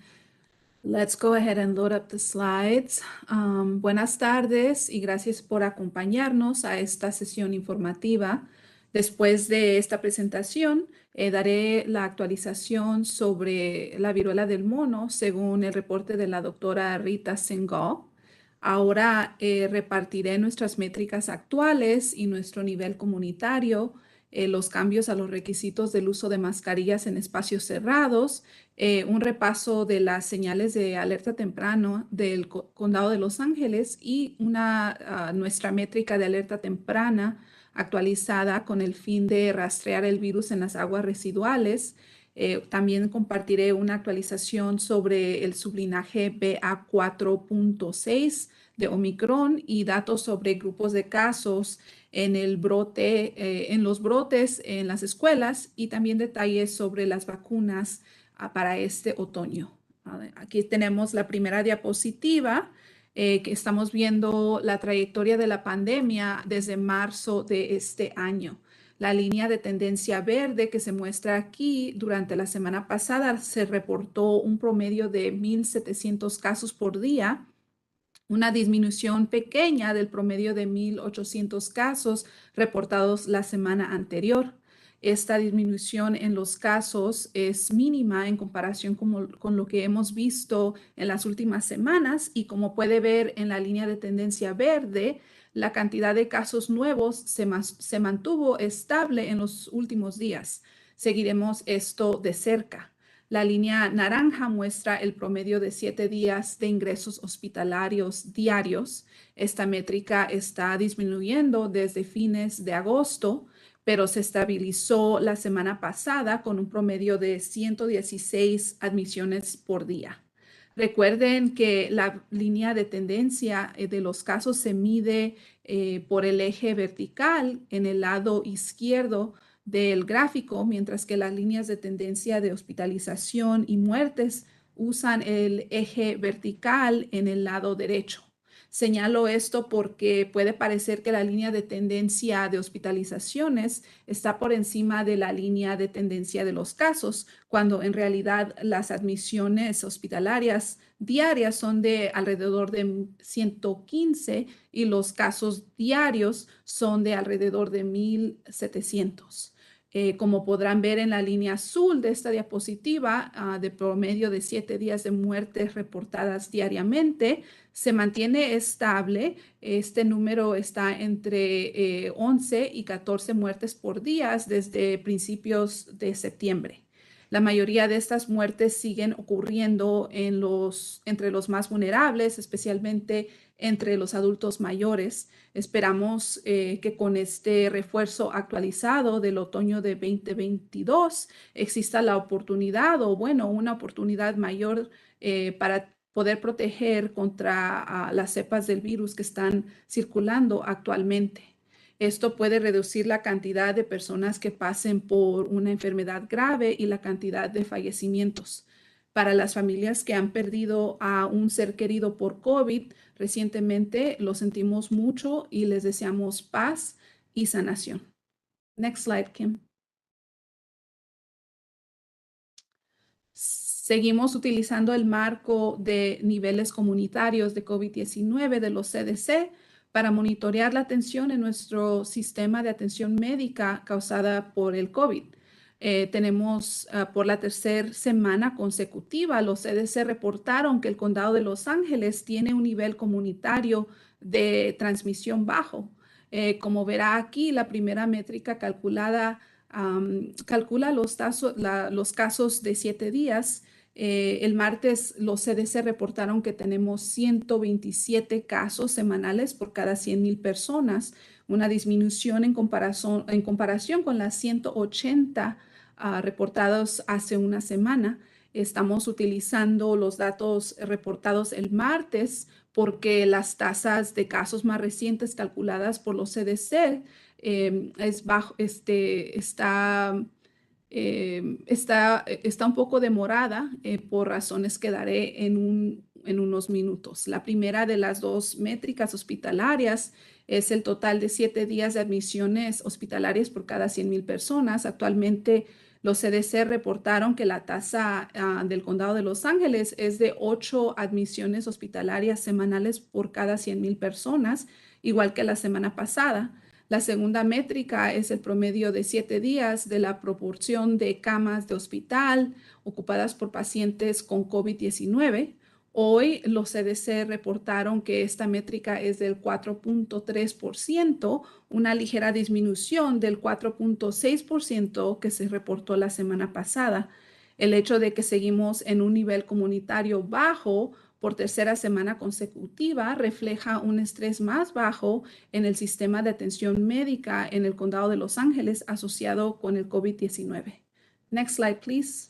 Let's go ahead and load up the slides. Buenas tardes y gracias por acompañarnos a esta sesión informativa. Después de esta presentación, daré la actualización sobre la viruela del mono según el reporte de la doctora Rita Singal. Ahora repartiré nuestras métricas actuales y nuestro nivel comunitario, los cambios a los requisitos del uso de mascarillas en espacios cerrados, un repaso de las señales de alerta temprano del condado de Los Ángeles y nuestra métrica de alerta temprana actualizada con el fin de rastrear el virus en las aguas residuales. También compartiré una actualización sobre el sublinaje BA4.6 de Omicron y datos sobre grupos de casos en el brote, en los brotes en las escuelas y también detalles sobre las vacunas para este otoño. Aquí tenemos la primera diapositiva que estamos viendo la trayectoria de la pandemia desde marzo de este año. La línea de tendencia verde que se muestra aquí durante la semana pasada se reportó un promedio de 1,700 casos por día, una disminución pequeña del promedio de 1,800 casos reportados la semana anterior. Esta disminución en los casos es mínima en comparación con lo que hemos visto en las últimas semanas y como puede ver en la línea de tendencia verde, la cantidad de casos nuevos se mantuvo estable en los últimos días. Seguiremos esto de cerca. La línea naranja muestra el promedio de 7 días de ingresos hospitalarios diarios. Esta métrica está disminuyendo desde fines de agosto, pero se estabilizó la semana pasada con un promedio de 116 admisiones por día. Recuerden que la línea de tendencia de los casos se mide por el eje vertical en el lado izquierdo del gráfico, mientras que las líneas de tendencia de hospitalización y muertes usan el eje vertical en el lado derecho. Señalo esto porque puede parecer que la línea de tendencia de hospitalizaciones está por encima de la línea de tendencia de los casos, cuando en realidad las admisiones hospitalarias diarias son de alrededor de 115 y los casos diarios son de alrededor de 1,700. Como podrán ver en la línea azul de esta diapositiva, de promedio de 7 días de muertes reportadas diariamente, se mantiene estable. Este número está entre 11 y 14 muertes por día desde principios de septiembre. La mayoría de estas muertes siguen ocurriendo entre los más vulnerables, especialmente entre los adultos mayores. Esperamos que con este refuerzo actualizado del otoño de 2022 exista la oportunidad una oportunidad mayor para poder proteger contra las cepas del virus que están circulando actualmente. Esto puede reducir la cantidad de personas que pasen por una enfermedad grave y la cantidad de fallecimientos. Para las familias que han perdido a un ser querido por COVID recientemente, lo sentimos mucho y les deseamos paz y sanación. Next slide, Kim. Seguimos utilizando el marco de niveles comunitarios de COVID-19 de los CDC para monitorear la atención en nuestro sistema de atención médica causada por el COVID. Tenemos por la tercera semana consecutiva, los CDC reportaron que el condado de Los Ángeles tiene un nivel comunitario de transmisión bajo. Como verá aquí, la primera métrica calcula los casos de 7 días. El martes los CDC reportaron que tenemos 127 casos semanales por cada 100,000 personas, una disminución en comparación con las 180 reportados hace una semana. Estamos utilizando los datos reportados el martes porque las tasas de casos más recientes calculadas por los CDC está un poco demorada por razones que daré en unos minutos. La primera de las dos métricas hospitalarias es el total de 7 días de admisiones hospitalarias por cada 100,000 personas. Actualmente, los CDC reportaron que la tasa del condado de Los Ángeles es de 8 admisiones hospitalarias semanales por cada 100,000 personas, igual que la semana pasada. La segunda métrica es el promedio de 7 días de la proporción de camas de hospital ocupadas por pacientes con COVID-19. Hoy los CDC reportaron que esta métrica es del 4.3%, una ligera disminución del 4.6% que se reportó la semana pasada. El hecho de que seguimos en un nivel comunitario bajo por tercera semana consecutiva refleja un estrés más bajo en el sistema de atención médica en el condado de Los Ángeles asociado con el COVID-19. Next slide, please.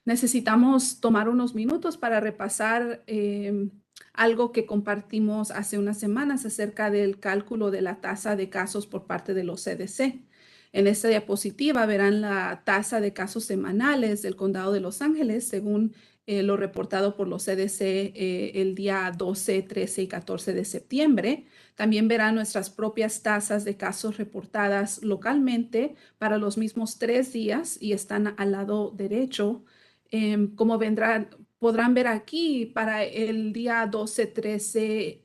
Necesitamos tomar unos minutos para repasar algo que compartimos hace unas semanas acerca del cálculo de la tasa de casos por parte de los CDC. En esta diapositiva verán la tasa de casos semanales del condado de Los Ángeles según lo reportado por los CDC el día 12, 13 y 14 de septiembre. También verán nuestras propias tasas de casos reportadas localmente para los mismos 3 días y están al lado derecho. Como podrán ver aquí, para el día 12, 13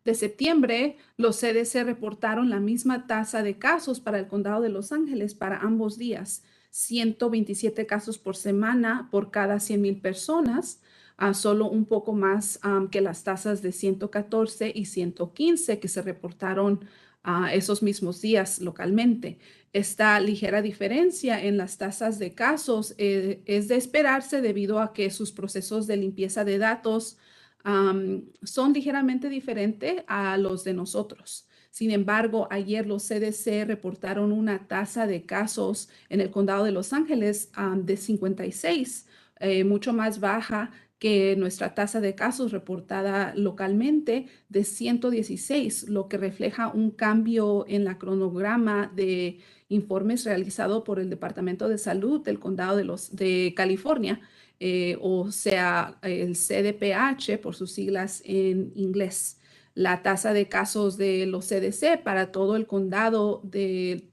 de septiembre, los CDC reportaron la misma tasa de casos para el condado de Los Ángeles para ambos días, 127 casos por semana por cada 100,000 personas, solo un poco más que las tasas de 114 y 115 que se reportaron esos mismos días localmente. Esta ligera diferencia en las tasas de casos es de esperarse debido a que sus procesos de limpieza de datos son ligeramente diferentes a los de nosotros. Sin embargo, ayer los CDC reportaron una tasa de casos en el condado de Los Ángeles de 56, mucho más baja que nuestra tasa de casos reportada localmente de 116, lo que refleja un cambio en la cronograma de informes realizado por el Departamento de Salud del Condado de California, o sea, el CDPH por sus siglas en inglés. La tasa de casos de los CDC para todo el condado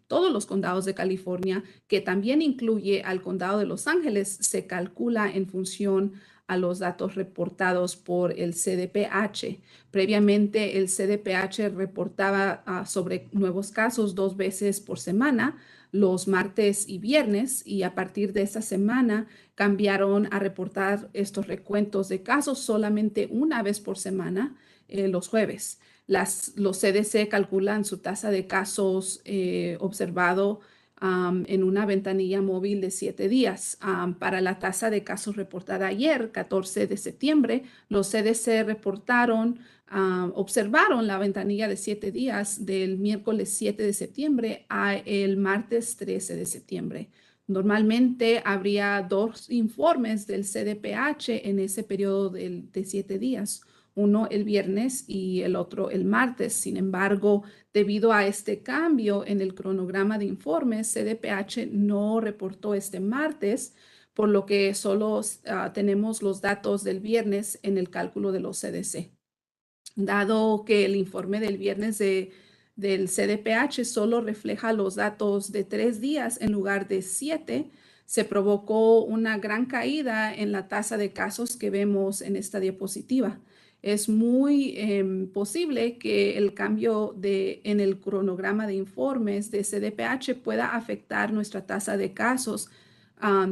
todos los condados de California, que también incluye al condado de Los Ángeles, se calcula en función a los datos reportados por el CDPH. Previamente, el CDPH reportaba sobre nuevos casos 2 veces por semana, los martes y viernes, y a partir de esta semana cambiaron a reportar estos recuentos de casos solamente una vez por semana, los jueves. Los CDC calculan su tasa de casos observado en una ventanilla móvil de 7 días. Para la tasa de casos reportada ayer, 14 de septiembre, los CDC observaron la ventanilla de 7 días del miércoles 7 de septiembre a el martes 13 de septiembre. Normalmente habría 2 informes del CDPH en ese periodo de 7 días, uno el viernes y el otro el martes. Sin embargo, debido a este cambio en el cronograma de informes, CDPH no reportó este martes, por lo que solo tenemos los datos del viernes en el cálculo de los CDC. Dado que el informe del viernes del CDPH solo refleja los datos de 3 días en lugar de 7, se provocó una gran caída en la tasa de casos que vemos en esta diapositiva. Es muy posible que el cambio en el cronograma de informes de CDPH pueda afectar nuestra tasa de casos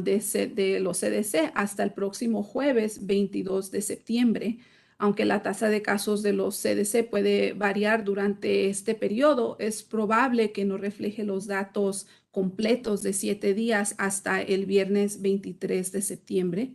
de los CDC hasta el próximo jueves 22 de septiembre. Aunque la tasa de casos de los CDC puede variar durante este periodo, es probable que no refleje los datos completos de 7 días hasta el viernes 23 de septiembre.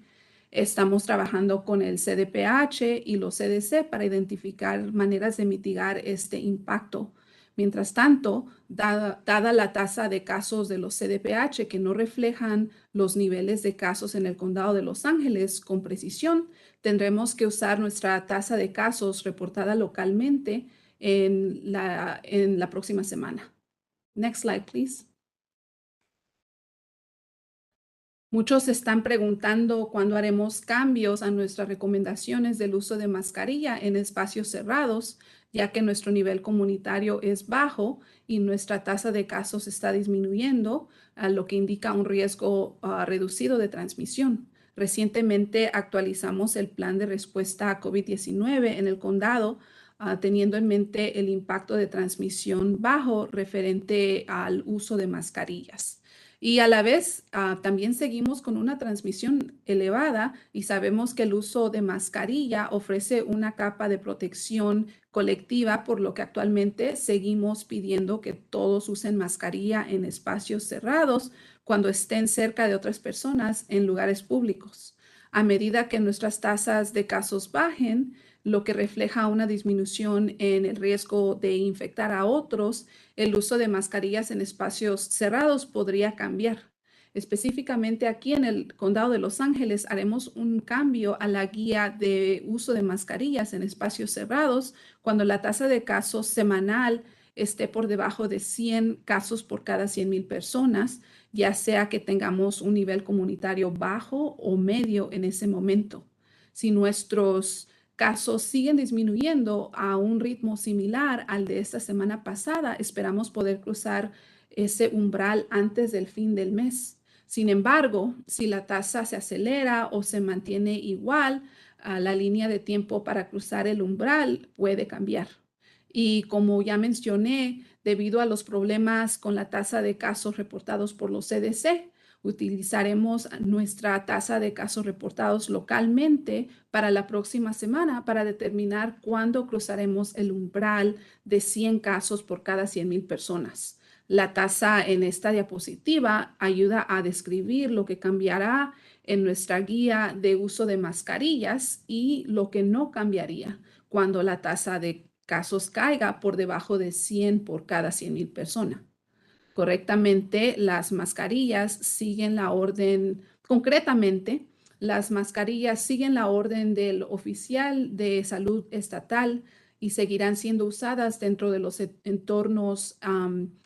Estamos trabajando con el CDPH y los CDC para identificar maneras de mitigar este impacto. Mientras tanto, dada la tasa de casos de los CDPH que no reflejan los niveles de casos en el condado de Los Ángeles con precisión, tendremos que usar nuestra tasa de casos reportada localmente en la próxima semana. Next slide, please. Muchos están preguntando cuándo haremos cambios a nuestras recomendaciones del uso de mascarilla en espacios cerrados, ya que nuestro nivel comunitario es bajo y nuestra tasa de casos está disminuyendo, lo que indica un riesgo reducido de transmisión. Recientemente actualizamos el plan de respuesta a COVID-19 en el condado, teniendo en mente el impacto de transmisión bajo referente al uso de mascarillas. Y a la vez, también seguimos con una transmisión elevada y sabemos que el uso de mascarilla ofrece una capa de protección colectiva, por lo que actualmente seguimos pidiendo que todos usen mascarilla en espacios cerrados cuando estén cerca de otras personas en lugares públicos. A medida que nuestras tasas de casos bajen, lo que refleja una disminución en el riesgo de infectar a otros, el uso de mascarillas en espacios cerrados podría cambiar. Específicamente aquí en el condado de Los Ángeles haremos un cambio a la guía de uso de mascarillas en espacios cerrados cuando la tasa de casos semanal esté por debajo de 100 casos por cada 100,000 personas, ya sea que tengamos un nivel comunitario bajo o medio en ese momento. Si nuestros casos siguen disminuyendo a un ritmo similar al de esta semana pasada, esperamos poder cruzar ese umbral antes del fin del mes. Sin embargo, si la tasa se acelera o se mantiene igual, la línea de tiempo para cruzar el umbral puede cambiar. Y como ya mencioné, debido a los problemas con la tasa de casos reportados por los CDC, utilizaremos nuestra tasa de casos reportados localmente para la próxima semana para determinar cuándo cruzaremos el umbral de 100 casos por cada 100,000 personas. La tasa en esta diapositiva ayuda a describir lo que cambiará en nuestra guía de uso de mascarillas y lo que no cambiaría cuando la tasa de casos caiga por debajo de 100 por cada 100,000 personas. Correctamente, las mascarillas siguen la orden, concretamente, las mascarillas siguen la orden del oficial de salud estatal y seguirán siendo usadas dentro de los entornos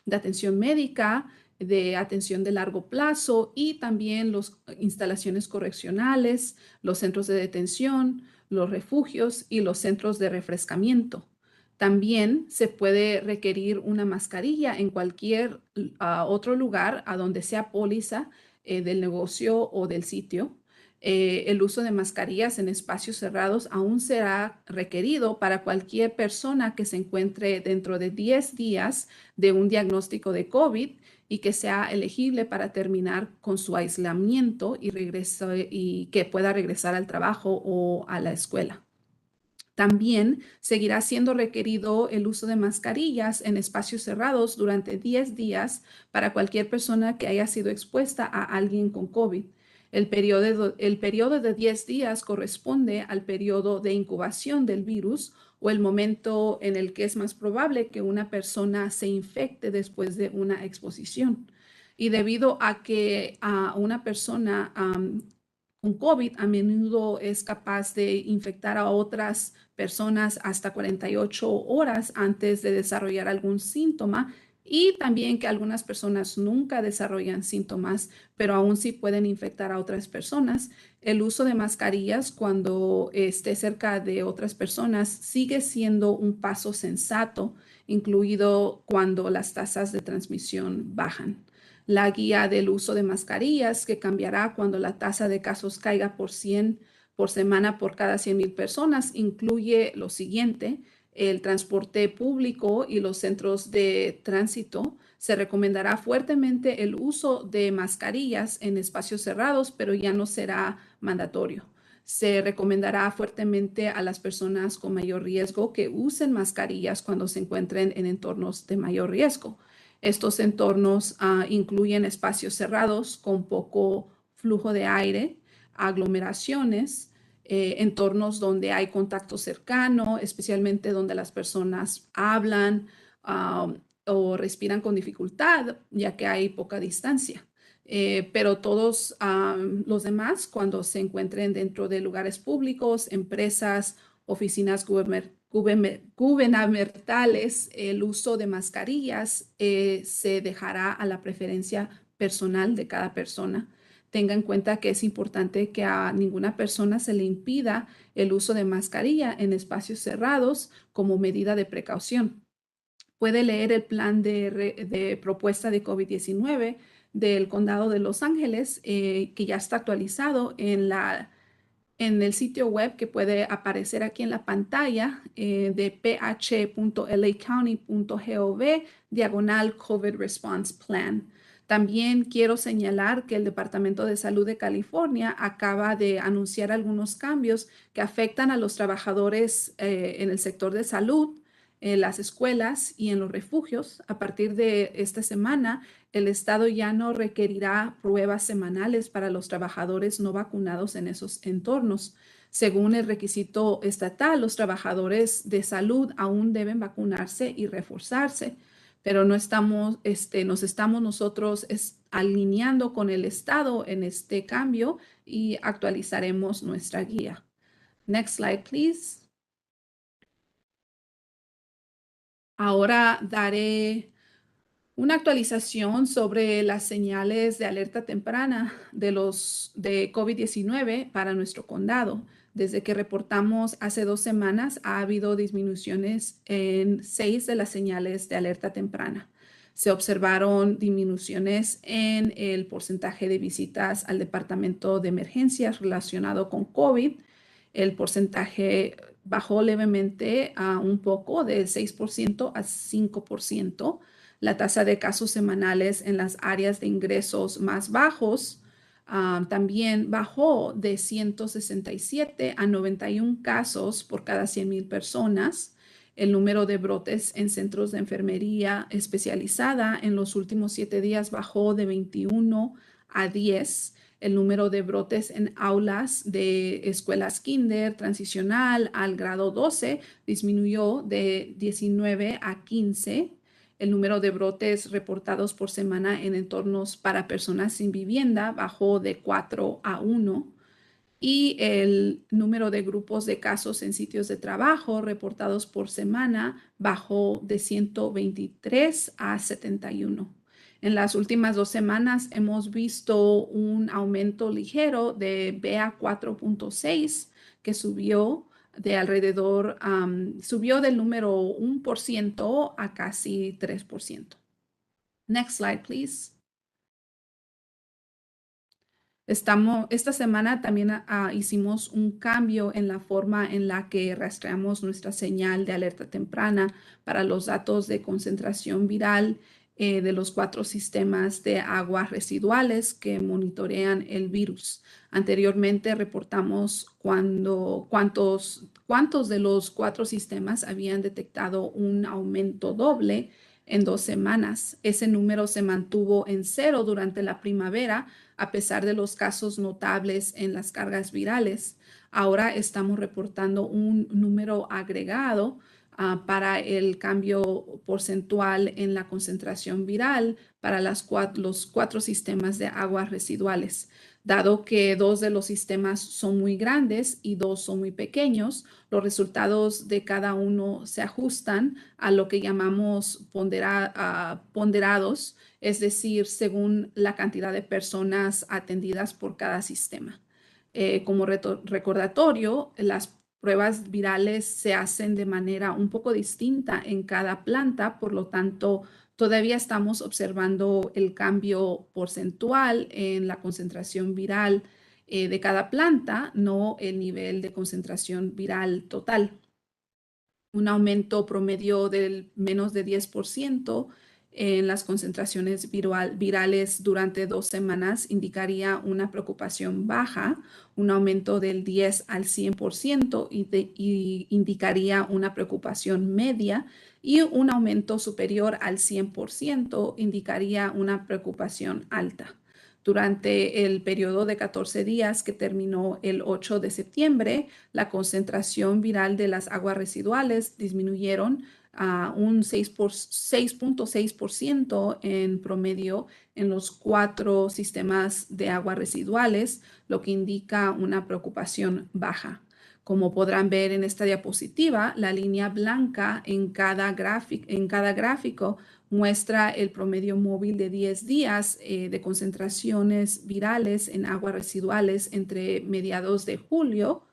de atención médica, de atención de largo plazo y también las instalaciones correccionales, los centros de detención, los refugios y los centros de refrescamiento. También se puede requerir una mascarilla en cualquier otro lugar a donde sea póliza del negocio o del sitio. El uso de mascarillas en espacios cerrados aún será requerido para cualquier persona que se encuentre dentro de 10 días de un diagnóstico de COVID y que sea elegible para terminar con su aislamiento y que pueda regresar al trabajo o a la escuela. También seguirá siendo requerido el uso de mascarillas en espacios cerrados durante 10 días para cualquier persona que haya sido expuesta a alguien con COVID. El periodo de 10 días corresponde al periodo de incubación del virus o el momento en el que es más probable que una persona se infecte después de una exposición. Y debido a que una persona con COVID a menudo es capaz de infectar a otras personas hasta 48 horas antes de desarrollar algún síntoma y también que algunas personas nunca desarrollan síntomas, pero aún sí pueden infectar a otras personas. El uso de mascarillas cuando esté cerca de otras personas sigue siendo un paso sensato, incluido cuando las tasas de transmisión bajan. La guía del uso de mascarillas, que cambiará cuando la tasa de casos caiga por 100 por semana por cada 100,000 personas, incluye lo siguiente: el transporte público y los centros de tránsito. Se recomendará fuertemente el uso de mascarillas en espacios cerrados, pero ya no será mandatorio. Se recomendará fuertemente a las personas con mayor riesgo que usen mascarillas cuando se encuentren en entornos de mayor riesgo. Estos entornos incluyen espacios cerrados con poco flujo de aire, aglomeraciones, entornos donde hay contacto cercano, especialmente donde las personas hablan o respiran con dificultad, ya que hay poca distancia. Pero todos los demás, cuando se encuentren dentro de lugares públicos, empresas, oficinas gubernamentales, el uso de mascarillas se dejará a la preferencia personal de cada persona. Tenga en cuenta que es importante que a ninguna persona se le impida el uso de mascarilla en espacios cerrados como medida de precaución. Puede leer el plan de propuesta de COVID-19 del Condado de Los Ángeles, que ya está actualizado en el sitio web que puede aparecer aquí en la pantalla de ph.lacounty.gov/COVID Response Plan. También quiero señalar que el Departamento de Salud de California acaba de anunciar algunos cambios que afectan a los trabajadores en el sector de salud, en las escuelas y en los refugios. A partir de esta semana, el Estado ya no requerirá pruebas semanales para los trabajadores no vacunados en esos entornos. Según el requisito estatal, los trabajadores de salud aún deben vacunarse y reforzarse, pero no estamos, nos estamos nosotros alineando con el Estado en este cambio y actualizaremos nuestra guía. Next slide, please. Ahora daré una actualización sobre las señales de alerta temprana de COVID-19 para nuestro condado. Desde que reportamos hace 2 semanas, ha habido disminuciones en 6 de las señales de alerta temprana. Se observaron disminuciones en el porcentaje de visitas al departamento de emergencias relacionado con COVID. El porcentaje bajó levemente un poco de 6% a 5%. La tasa de casos semanales en las áreas de ingresos más bajos también bajó de 167 a 91 casos por cada 100,000 personas. El número de brotes en centros de enfermería especializada en los últimos 7 días bajó de 21 a 10. El número de brotes en aulas de escuelas kinder transicional al grado 12 disminuyó de 19 a 15. El número de brotes reportados por semana en entornos para personas sin vivienda bajó de 4 a 1. Y el número de grupos de casos en sitios de trabajo reportados por semana bajó de 123 a 71. En las últimas 2 semanas hemos visto un aumento ligero de BA 4.6 que subió de alrededor, subió del número 1% a casi 3%. Next slide, please. Esta semana también hicimos un cambio en la forma en la que rastreamos nuestra señal de alerta temprana para los datos de concentración viral de los 4 sistemas de aguas residuales que monitorean el virus. Anteriormente reportamos cuántos de los 4 sistemas habían detectado un aumento doble en 2 semanas. Ese número se mantuvo en 0 durante la primavera, a pesar de los casos notables en las cargas virales. Ahora estamos reportando un número agregado para el cambio porcentual en la concentración viral para los 4 sistemas de aguas residuales. Dado que 2 de los sistemas son muy grandes y 2 son muy pequeños, los resultados de cada uno se ajustan a lo que llamamos ponderados, es decir, según la cantidad de personas atendidas por cada sistema. Como recordatorio, las pruebas virales se hacen de manera un poco distinta en cada planta, por lo tanto, todavía estamos observando el cambio porcentual en la concentración viral de cada planta, no el nivel de concentración viral total. Un aumento promedio del menos de 10% en las concentraciones virales durante 2 semanas indicaría una preocupación baja. Un aumento del 10 al 100% indicaría una preocupación media, y un aumento superior al 100% indicaría una preocupación alta. Durante el periodo de 14 días que terminó el 8 de septiembre, la concentración viral de las aguas residuales disminuyeron a un 6.6% en promedio en los 4 sistemas de aguas residuales, lo que indica una preocupación baja. Como podrán ver en esta diapositiva, la línea blanca en cada gráfico muestra el promedio móvil de 10 días de concentraciones virales en aguas residuales entre mediados de julio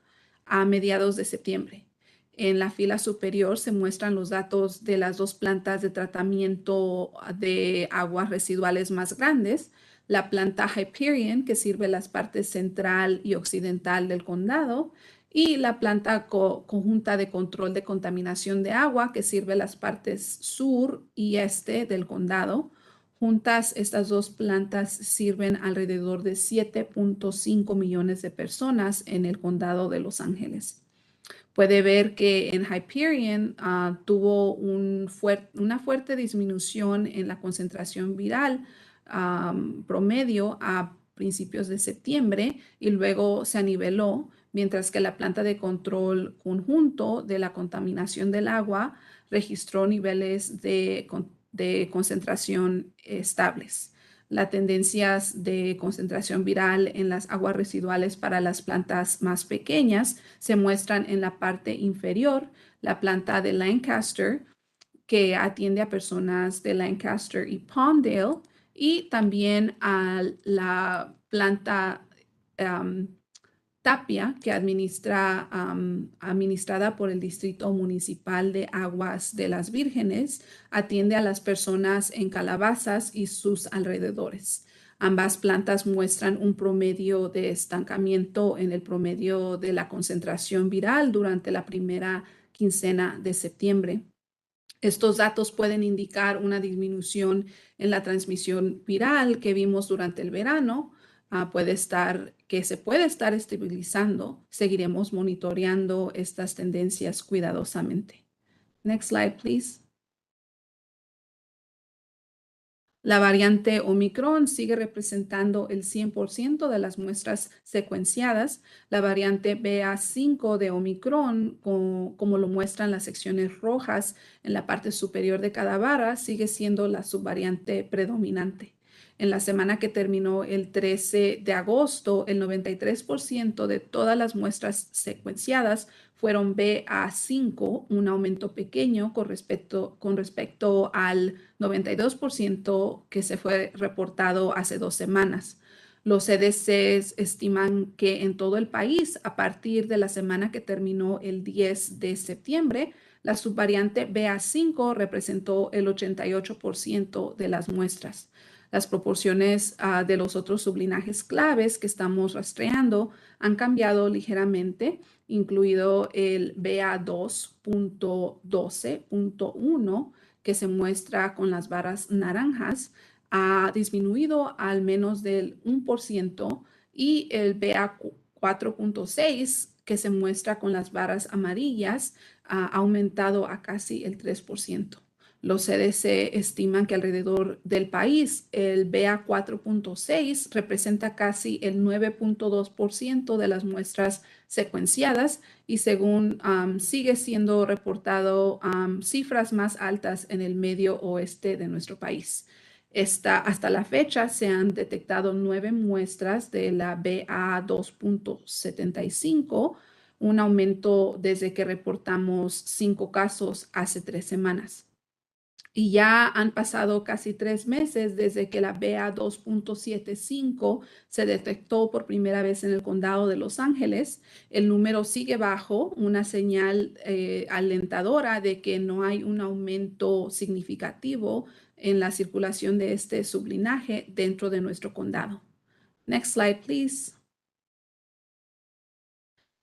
a mediados de septiembre. En la fila superior se muestran los datos de las 2 plantas de tratamiento de aguas residuales más grandes, la planta Hyperion, que sirve las partes central y occidental del condado, y la planta conjunta de control de contaminación de agua, que sirve las partes sur y este del condado. Juntas, estas 2 plantas sirven alrededor de 7.5 millones de personas en el condado de Los Ángeles. Puede ver que en Hyperion tuvo una fuerte disminución en la concentración viral promedio a principios de septiembre y luego se aniveló, mientras que la planta de control conjunto de la contaminación del agua registró niveles de concentración estables. Las tendencias de concentración viral en las aguas residuales para las plantas más pequeñas se muestran en la parte inferior. La planta de Lancaster, que atiende a personas de Lancaster y Palmdale, y también a la planta Tapia, que administrada por el Distrito Municipal de Aguas de las Vírgenes, atiende a las personas en Calabazas y sus alrededores. Ambas plantas muestran un promedio de estancamiento en el promedio de la concentración viral durante la primera quincena de septiembre. Estos datos pueden indicar una disminución en la transmisión viral que vimos durante el verano. Se puede estar estabilizando. Seguiremos monitoreando estas tendencias cuidadosamente. Next slide, please. La variante Omicron sigue representando el 100% de las muestras secuenciadas. La variante BA5 de Omicron, como lo muestran las secciones rojas en la parte superior de cada barra, sigue siendo la subvariante predominante. En la semana que terminó el 13 de agosto, el 93% de todas las muestras secuenciadas fueron BA5, un aumento pequeño con respecto al 92% que se fue reportado hace 2 semanas. Los CDC estiman que en todo el país, a partir de la semana que terminó el 10 de septiembre, la subvariante BA5 representó el 88% de las muestras. Las proporciones de los otros sublinajes claves que estamos rastreando han cambiado ligeramente, incluido el BA2.12.1, que se muestra con las barras naranjas, ha disminuido al menos del 1%, y el BA4.6, que se muestra con las barras amarillas, ha aumentado a casi el 3%. Los CDC estiman que alrededor del país el BA4.6 representa casi el 9.2% de las muestras secuenciadas y según sigue siendo reportado cifras más altas en el medio oeste de nuestro país. Hasta la fecha se han detectado 9 muestras de la BA2.75, un aumento desde que reportamos 5 casos hace 3 semanas. Y ya han pasado casi 3 meses desde que la BA2.75 se detectó por primera vez en el condado de Los Ángeles. El número sigue bajo, una señal alentadora de que no hay un aumento significativo en la circulación de este sublinaje dentro de nuestro condado. Next slide, please.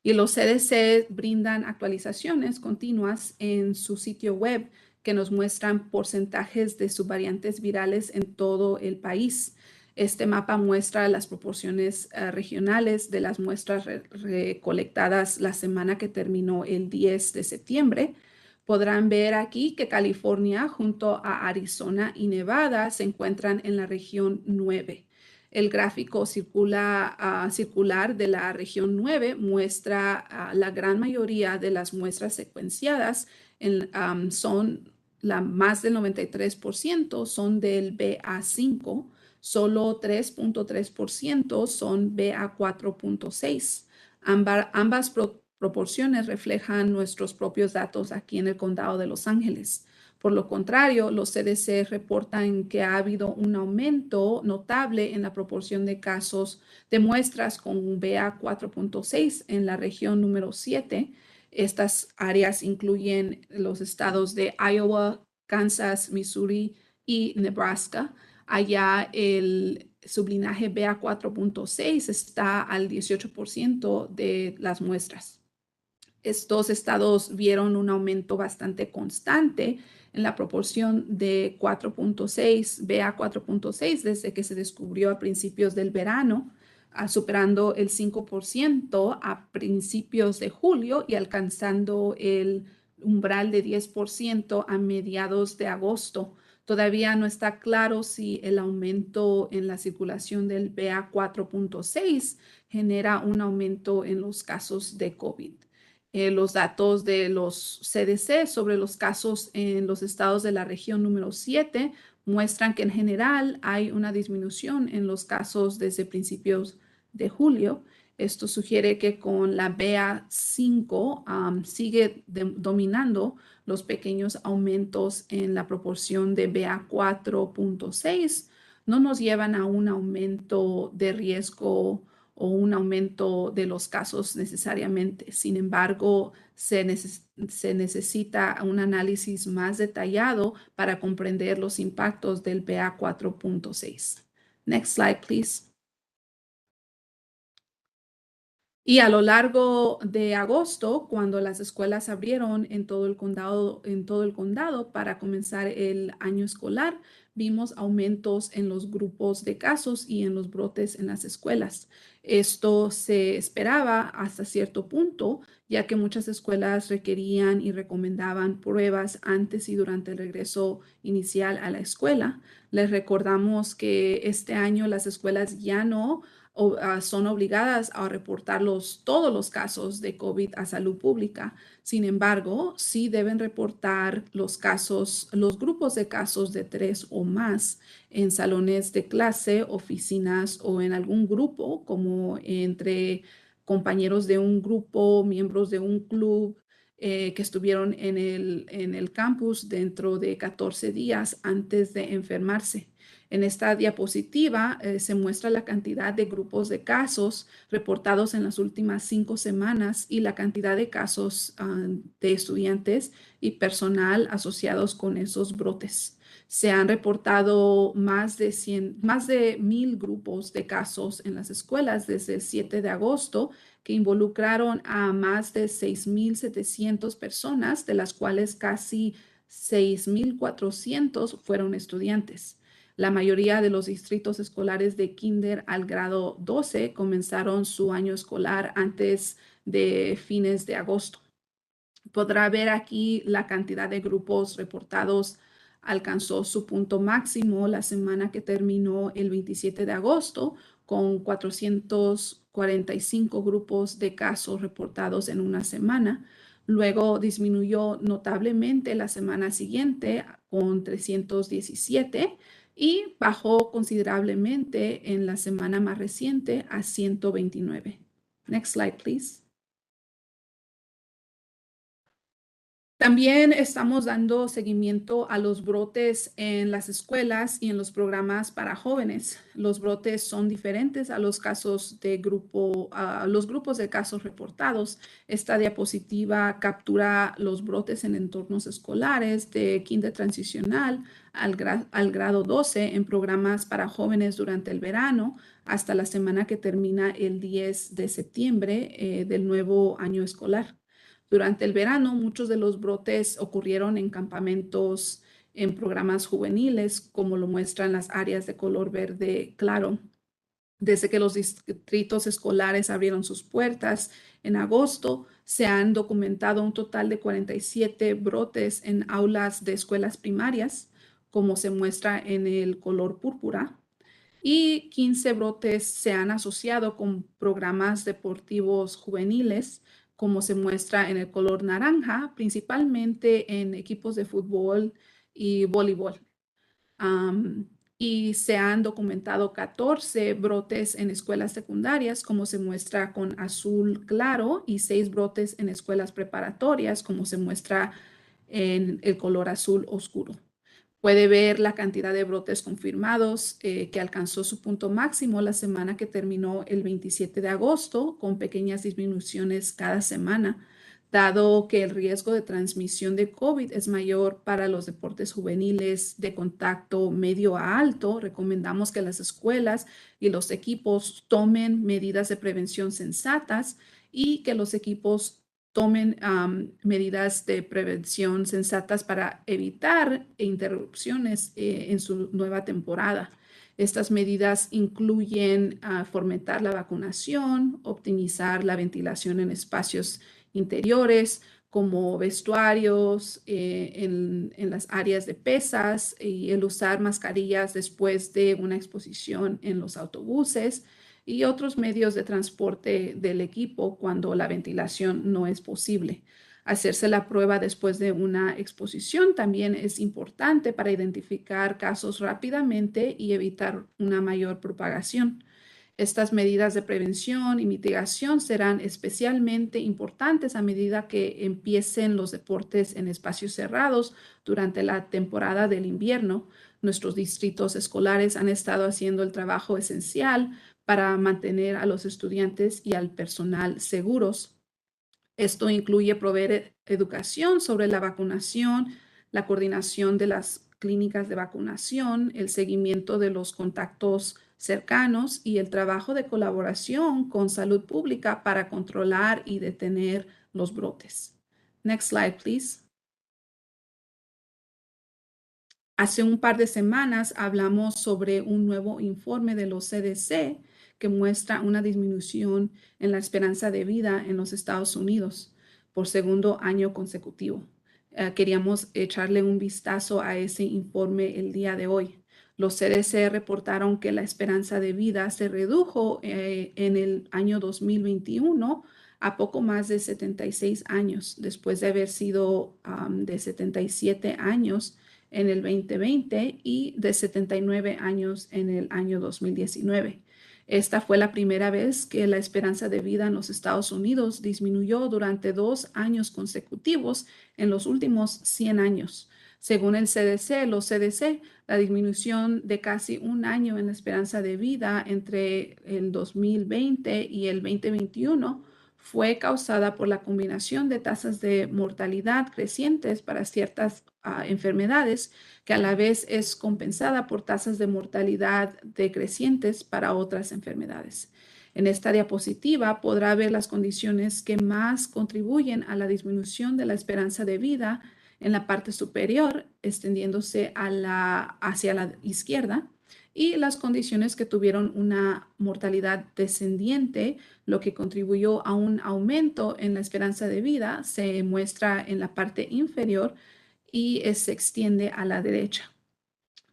Y los CDC brindan actualizaciones continuas en su sitio web que nos muestran porcentajes de subvariantes virales en todo el país. Este mapa muestra las proporciones regionales de las muestras recolectadas la semana que terminó el 10 de septiembre. Podrán ver aquí que California junto a Arizona y Nevada se encuentran en la región 9. El gráfico circular de la región 9 muestra la gran mayoría de las muestras secuenciadas son más del 93% son del BA5, solo 3.3% son BA4.6. Ambas proporciones reflejan nuestros propios datos aquí en el condado de Los Ángeles. Por lo contrario, los CDC reportan que ha habido un aumento notable en la proporción de casos de muestras con BA4.6 en la región número 7. Estas áreas incluyen los estados de Iowa, Kansas, Missouri y Nebraska. Allá el sublinaje BA4.6 está al 18% de las muestras. Estos estados vieron un aumento bastante constante en la proporción de 4.6, BA4.6 desde que se descubrió a principios del verano, superando el 5% a principios de julio y alcanzando el umbral de 10% a mediados de agosto. Todavía no está claro si el aumento en la circulación del BA4.6 genera un aumento en los casos de COVID. Los datos de los CDC sobre los casos en los estados de la región número 7 muestran que en general hay una disminución en los casos desde principios de julio. Esto sugiere que con la BA5 sigue dominando los pequeños aumentos en la proporción de BA4.6. No nos llevan a un aumento de riesgo o un aumento de los casos necesariamente. Sin embargo, se necesita un análisis más detallado para comprender los impactos del BA4.6. Next slide, please. Y a lo largo de agosto, cuando las escuelas abrieron en todo el condado para comenzar el año escolar, vimos aumentos en los grupos de casos y en los brotes en las escuelas. Esto se esperaba hasta cierto punto, ya que muchas escuelas requerían y recomendaban pruebas antes y durante el regreso inicial a la escuela. Les recordamos que este año las escuelas ya no son obligadas a reportar todos los casos de COVID a salud pública. Sin embargo, sí deben reportar los grupos de casos de 3 o más en salones de clase, oficinas o en algún grupo, como entre compañeros de un grupo, miembros de un club, que estuvieron en el campus dentro de 14 días antes de enfermarse. En esta diapositiva se muestra la cantidad de grupos de casos reportados en las últimas 5 semanas y la cantidad de casos de estudiantes y personal asociados con esos brotes. Se han reportado más de 1,000 grupos de casos en las escuelas desde el 7 de agosto que involucraron a más de 6,700 personas, de las cuales casi 6,400 fueron estudiantes. La mayoría de los distritos escolares de kinder al grado 12 comenzaron su año escolar antes de fines de agosto. Podrá ver aquí la cantidad de grupos reportados alcanzó su punto máximo la semana que terminó el 27 de agosto con 445 grupos de casos reportados en una semana. Luego disminuyó notablemente la semana siguiente con 317 y bajó considerablemente en la semana más reciente a 129. Next slide, please. También estamos dando seguimiento a los brotes en las escuelas y en los programas para jóvenes. Los brotes son diferentes a los casos de los grupos de casos reportados. Esta diapositiva captura los brotes en entornos escolares de kinder transicional al grado 12 en programas para jóvenes durante el verano hasta la semana que termina el 10 de septiembre del nuevo año escolar. Durante el verano, muchos de los brotes ocurrieron en campamentos en programas juveniles, como lo muestran las áreas de color verde claro. Desde que los distritos escolares abrieron sus puertas en agosto, se han documentado un total de 47 brotes en aulas de escuelas primarias, como se muestra en el color púrpura. y 15 brotes se han asociado con programas deportivos juveniles, como se muestra en el color naranja, principalmente en equipos de fútbol y voleibol. Y se han documentado 14 brotes en escuelas secundarias, como se muestra con azul claro, y 6 brotes en escuelas preparatorias, como se muestra en el color azul oscuro. Puede ver la cantidad de brotes confirmados que alcanzó su punto máximo la semana que terminó el 27 de agosto, con pequeñas disminuciones cada semana. Dado que el riesgo de transmisión de COVID es mayor para los deportes juveniles de contacto medio a alto, recomendamos que las escuelas y los equipos tomen medidas de prevención sensatas y que los equipos tomen medidas de prevención sensatas para evitar interrupciones en su nueva temporada. Estas medidas incluyen fomentar la vacunación, optimizar la ventilación en espacios interiores, como vestuarios, en las áreas de pesas y el usar mascarillas después de una exposición en los autobuses y otros medios de transporte del equipo cuando la ventilación no es posible. Hacerse la prueba después de una exposición también es importante para identificar casos rápidamente y evitar una mayor propagación. Estas medidas de prevención y mitigación serán especialmente importantes a medida que empiecen los deportes en espacios cerrados durante la temporada del invierno. Nuestros distritos escolares han estado haciendo el trabajo esencial para mantener a los estudiantes y al personal seguros. Esto incluye proveer educación sobre la vacunación, la coordinación de las clínicas de vacunación, el seguimiento de los contactos cercanos y el trabajo de colaboración con salud pública para controlar y detener los brotes. Next slide, please. Hace un par de semanas hablamos sobre un nuevo informe de los CDC que muestra una disminución en la esperanza de vida en los Estados Unidos por segundo año consecutivo. Queríamos echarle un vistazo a ese informe el día de hoy. Los CDC reportaron que la esperanza de vida se redujo en el año 2021 a poco más de 76 años, después de haber sido de 77 años en el 2020 y de 79 años en el año 2019. Esta fue la primera vez que la esperanza de vida en los Estados Unidos disminuyó durante 2 años consecutivos en los últimos 100 años. Según el CDC, los CDC, la disminución de casi un año en la esperanza de vida entre el 2020 y el 2021 fue causada por la combinación de tasas de mortalidad crecientes para ciertas enfermedades, que a la vez es compensada por tasas de mortalidad decrecientes para otras enfermedades. En esta diapositiva podrá ver las condiciones que más contribuyen a la disminución de la esperanza de vida en la parte superior, extendiéndose hacia la izquierda, y las condiciones que tuvieron una mortalidad descendiente, lo que contribuyó a un aumento en la esperanza de vida, se muestra en la parte inferior y se extiende a la derecha.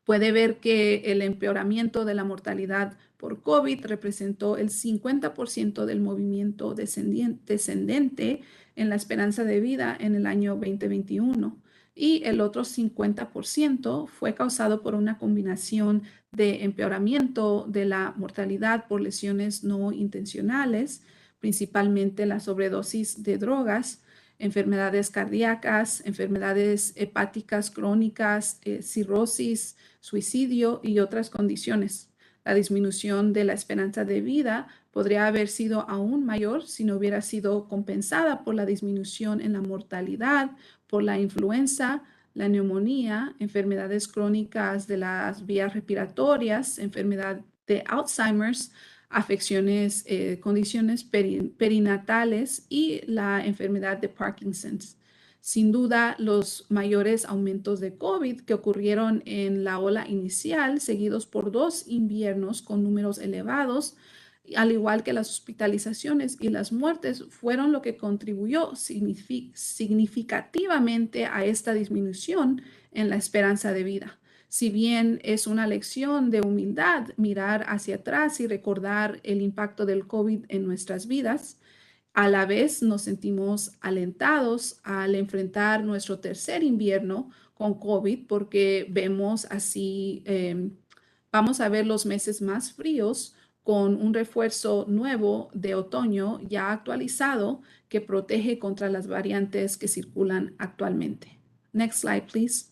Puede ver que el empeoramiento de la mortalidad por COVID representó el 50% del movimiento descendente en la esperanza de vida en el año 2021 y el otro 50% fue causado por una combinación de empeoramiento de la mortalidad por lesiones no intencionales, principalmente la sobredosis de drogas, enfermedades cardíacas, enfermedades hepáticas crónicas, cirrosis, suicidio y otras condiciones. La disminución de la esperanza de vida podría haber sido aún mayor si no hubiera sido compensada por la disminución en la mortalidad por la influenza, la neumonía, enfermedades crónicas de las vías respiratorias, enfermedad de Alzheimer's, afecciones, condiciones perinatales y la enfermedad de Parkinson's. Sin duda, los mayores aumentos de COVID que ocurrieron en la ola inicial, seguidos por 2 inviernos con números elevados, al igual que las hospitalizaciones y las muertes, fueron lo que contribuyó significativamente a esta disminución en la esperanza de vida. Si bien es una lección de humildad mirar hacia atrás y recordar el impacto del COVID en nuestras vidas, a la vez nos sentimos alentados al enfrentar nuestro tercer invierno con COVID porque vemos así, vamos a ver los meses más fríos con un refuerzo nuevo de otoño ya actualizado que protege contra las variantes que circulan actualmente. Next slide, please.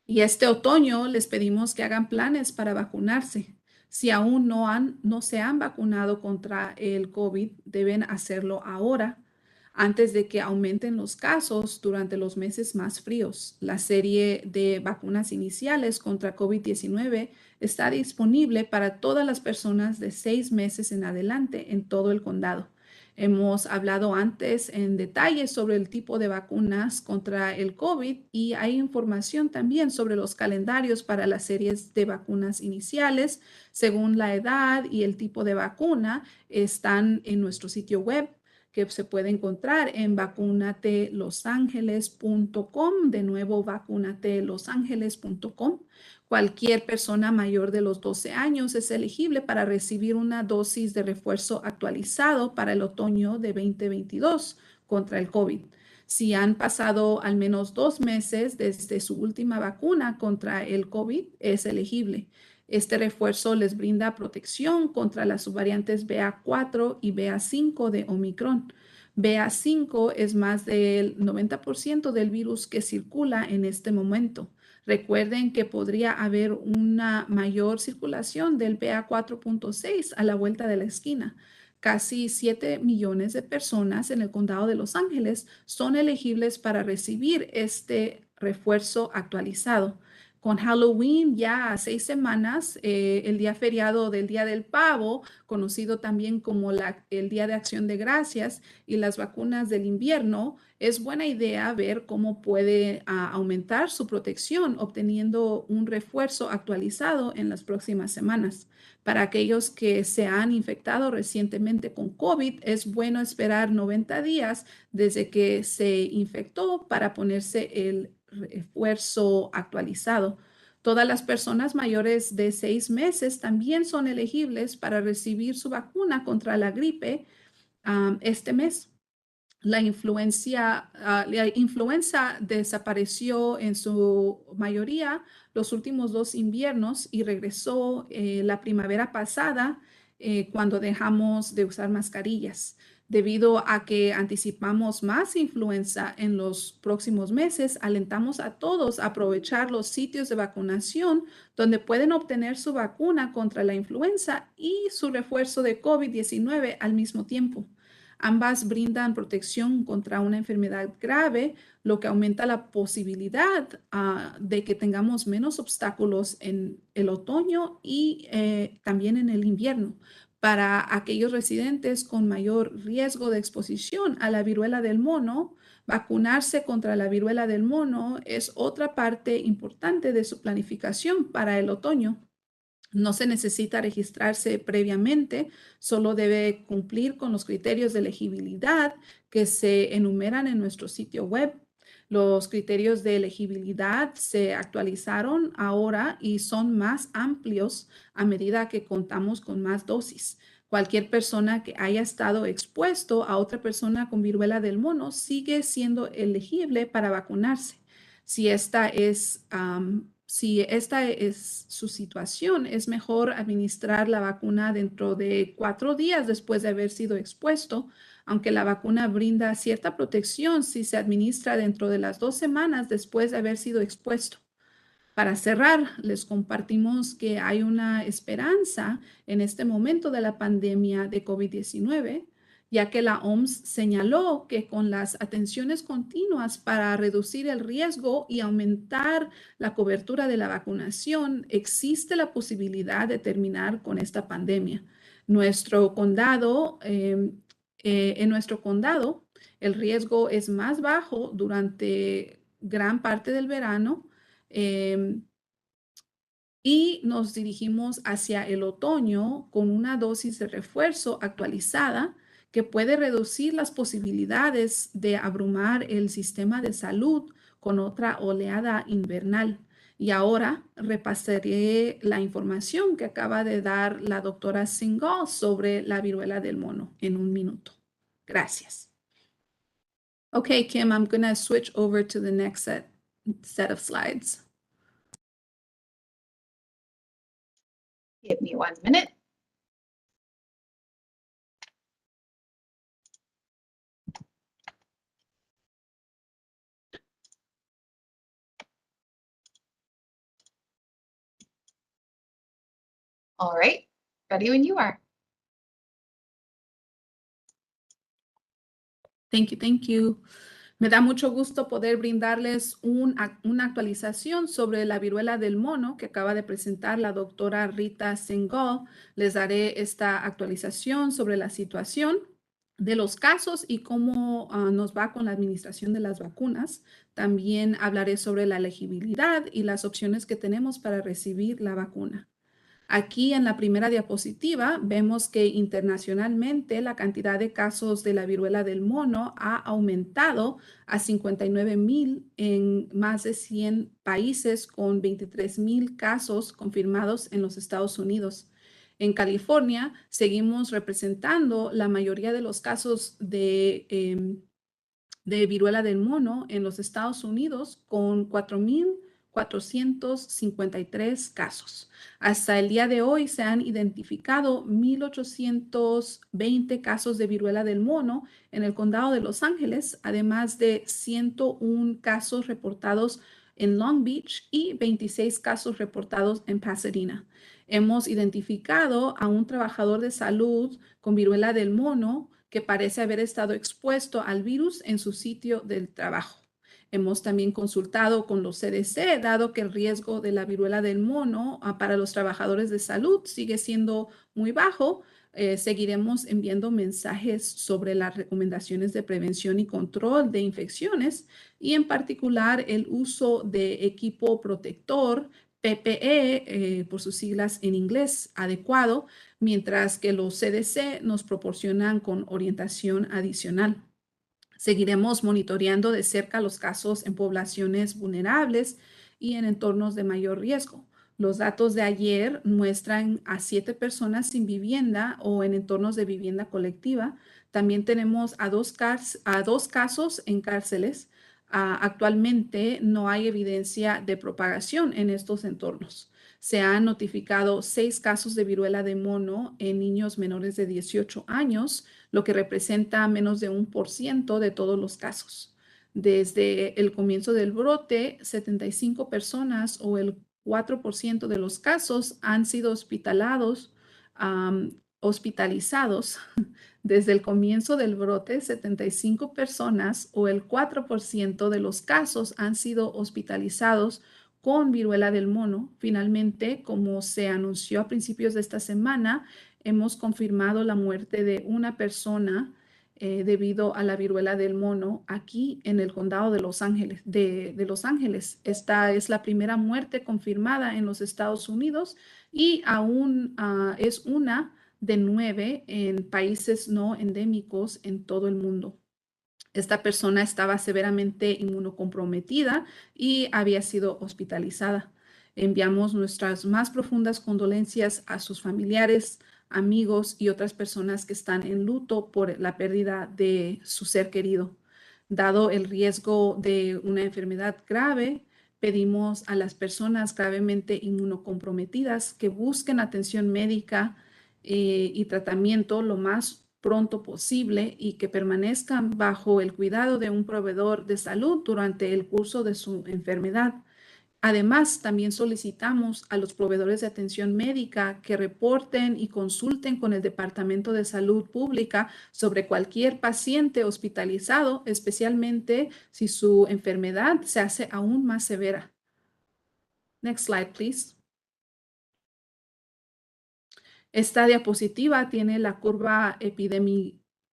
Y este otoño les pedimos que hagan planes para vacunarse. Si aún no se han vacunado contra el COVID, deben hacerlo ahora, antes de que aumenten los casos durante los meses más fríos. La serie de vacunas iniciales contra COVID-19 está disponible para todas las personas de 6 meses en adelante en todo el condado. Hemos hablado antes en detalle sobre el tipo de vacunas contra el COVID y hay información también sobre los calendarios para las series de vacunas iniciales. Según la edad y el tipo de vacuna, están en nuestro sitio web que se puede encontrar en vacunatelosangeles.com. De nuevo, vacunatelosangeles.com. Cualquier persona mayor de los 12 años es elegible para recibir una dosis de refuerzo actualizado para el otoño de 2022 contra el COVID. Si han pasado al menos 2 meses desde su última vacuna contra el COVID, es elegible. Este refuerzo les brinda protección contra las subvariantes BA4 y BA5 de Omicron. BA5 es más del 90% del virus que circula en este momento. Recuerden que podría haber una mayor circulación del BA4.6 a la vuelta de la esquina. Casi 7 millones de personas en el condado de Los Ángeles son elegibles para recibir este refuerzo actualizado. Con Halloween ya a 6 semanas, el día feriado del Día del Pavo, conocido también como el Día de Acción de Gracias, y las vacunas del invierno, es buena idea ver cómo puede aumentar su protección obteniendo un refuerzo actualizado en las próximas semanas. Para aquellos que se han infectado recientemente con COVID, es bueno esperar 90 días desde que se infectó para ponerse el refuerzo actualizado. Todas las personas mayores de 6 meses también son elegibles para recibir su vacuna contra la gripe este mes. La influenza desapareció en su mayoría los últimos 2 inviernos y regresó la primavera pasada cuando dejamos de usar mascarillas. Debido a que anticipamos más influenza en los próximos meses, alentamos a todos a aprovechar los sitios de vacunación donde pueden obtener su vacuna contra la influenza y su refuerzo de COVID-19 al mismo tiempo. Ambas brindan protección contra una enfermedad grave, lo que aumenta la posibilidad de que tengamos menos obstáculos en el otoño y también en el invierno. Para aquellos residentes con mayor riesgo de exposición a la viruela del mono, vacunarse contra la viruela del mono es otra parte importante de su planificación para el otoño. No se necesita registrarse previamente, solo debe cumplir con los criterios de elegibilidad que se enumeran en nuestro sitio web. Los criterios de elegibilidad se actualizaron ahora y son más amplios a medida que contamos con más dosis. Cualquier persona que haya estado expuesto a otra persona con viruela del mono sigue siendo elegible para vacunarse. Si esta es su situación, es mejor administrar la vacuna dentro de 4 días después de haber sido expuesto, aunque la vacuna brinda cierta protección si se administra dentro de las 2 semanas después de haber sido expuesto. Para cerrar, les compartimos que hay una esperanza en este momento de la pandemia de COVID-19, ya que la OMS señaló que con las atenciones continuas para reducir el riesgo y aumentar la cobertura de la vacunación, existe la posibilidad de terminar con esta pandemia. En nuestro condado, el riesgo es más bajo durante gran parte del verano. Y nos dirigimos hacia el otoño con una dosis de refuerzo actualizada que puede reducir las posibilidades de abrumar el sistema de salud con otra oleada invernal. Y ahora repasaré la información que acaba de dar la doctora Singhal sobre la viruela del mono en un minuto. Gracias. Okay, Kim, I'm going to switch over to the next set of slides. Give me 1 minute. All right, ready when you are. Thank you. Me da mucho gusto poder brindarles una actualización sobre la viruela del mono que acaba de presentar la doctora Rita Singhal. Les daré esta actualización sobre la situación de los casos y cómo nos va con la administración de las vacunas. También hablaré sobre la elegibilidad y las opciones que tenemos para recibir la vacuna. Aquí en la primera diapositiva vemos que internacionalmente la cantidad de casos de la viruela del mono ha aumentado a 59,000 en más de 100 países con 23,000 casos confirmados en los Estados Unidos. En California seguimos representando la mayoría de los casos de viruela del mono en los Estados Unidos con 4,453 casos. Hasta el día de hoy se han identificado 1,820 casos de viruela del mono en el condado de Los Ángeles, además de 101 casos reportados en Long Beach y 26 casos reportados en Pasadena. Hemos identificado a un trabajador de salud con viruela del mono que parece haber estado expuesto al virus en su sitio del trabajo. Hemos también consultado con los CDC, dado que el riesgo de la viruela del mono para los trabajadores de salud sigue siendo muy bajo. Seguiremos enviando mensajes sobre las recomendaciones de prevención y control de infecciones y en particular el uso de equipo protector PPE, por sus siglas en inglés, adecuado, mientras que los CDC nos proporcionan con orientación adicional. Seguiremos monitoreando de cerca los casos en poblaciones vulnerables y en entornos de mayor riesgo. Los datos de ayer muestran a 7 personas sin vivienda o en entornos de vivienda colectiva. También tenemos a dos casos en cárceles. Actualmente no hay evidencia de propagación en estos entornos. Se han notificado 6 casos de viruela de mono en niños menores de 18 años, lo que representa menos de 1% de todos los casos. Desde el comienzo del brote, 75 personas o el 4% de los casos han sido hospitalizados. Desde el comienzo del brote, 75 personas o el 4% de los casos han sido hospitalizados con viruela del mono. Finalmente, como se anunció a principios de esta semana, hemos confirmado la muerte de una persona debido a la viruela del mono aquí en el condado de Los Ángeles. Esta es la primera muerte confirmada en los Estados Unidos y aún es una de 9 en países no endémicos en todo el mundo. Esta persona estaba severamente inmunocomprometida y había sido hospitalizada. Enviamos nuestras más profundas condolencias a sus familiares, amigos y otras personas que están en luto por la pérdida de su ser querido. Dado el riesgo de una enfermedad grave, pedimos a las personas gravemente inmunocomprometidas que busquen atención médica y tratamiento lo más pronto posible y que permanezcan bajo el cuidado de un proveedor de salud durante el curso de su enfermedad. Además, también solicitamos a los proveedores de atención médica que reporten y consulten con el Departamento de Salud Pública sobre cualquier paciente hospitalizado, especialmente si su enfermedad se hace aún más severa. Next slide, please. Esta diapositiva tiene la curva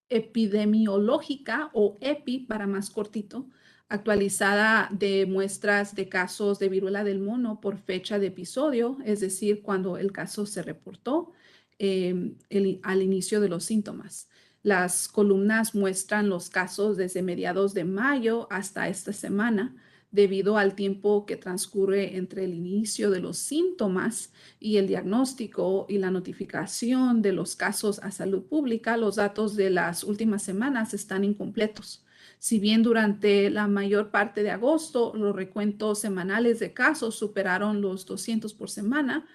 epidemiológica o EPI para más cortito, actualizada de muestras de casos de viruela del mono por fecha de episodio, es decir, cuando el caso se reportó al inicio de los síntomas. Las columnas muestran los casos desde mediados de mayo hasta esta semana. debido al tiempo que transcurre entre el inicio de los síntomas y el diagnóstico y la notificación de los casos a salud pública. Los datos de las últimas semanas están incompletos. Si bien durante la mayor parte de agosto los recuentos semanales de casos superaron los 200 por semana,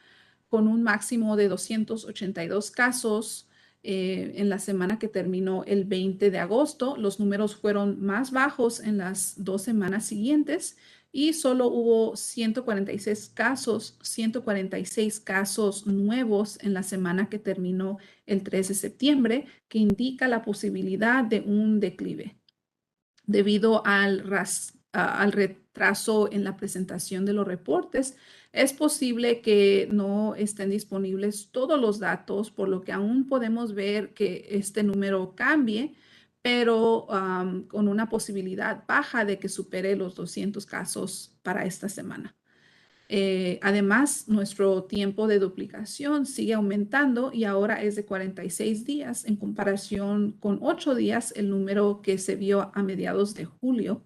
con un máximo de 282 casos en la semana que terminó el 20 de agosto. Los números fueron más bajos en las 2 semanas siguientes y solo hubo 146 casos nuevos en la semana que terminó el 3 de septiembre, que indica la posibilidad de un declive. Debido al retraso en la presentación de los reportes, es posible que no estén disponibles todos los datos, por lo que aún podemos ver que este número cambie, pero con una posibilidad baja de que supere los 200 casos para esta semana. Además, nuestro tiempo de duplicación sigue aumentando y ahora es de 46 días en comparación con 8 días, el número que se vio a mediados de julio.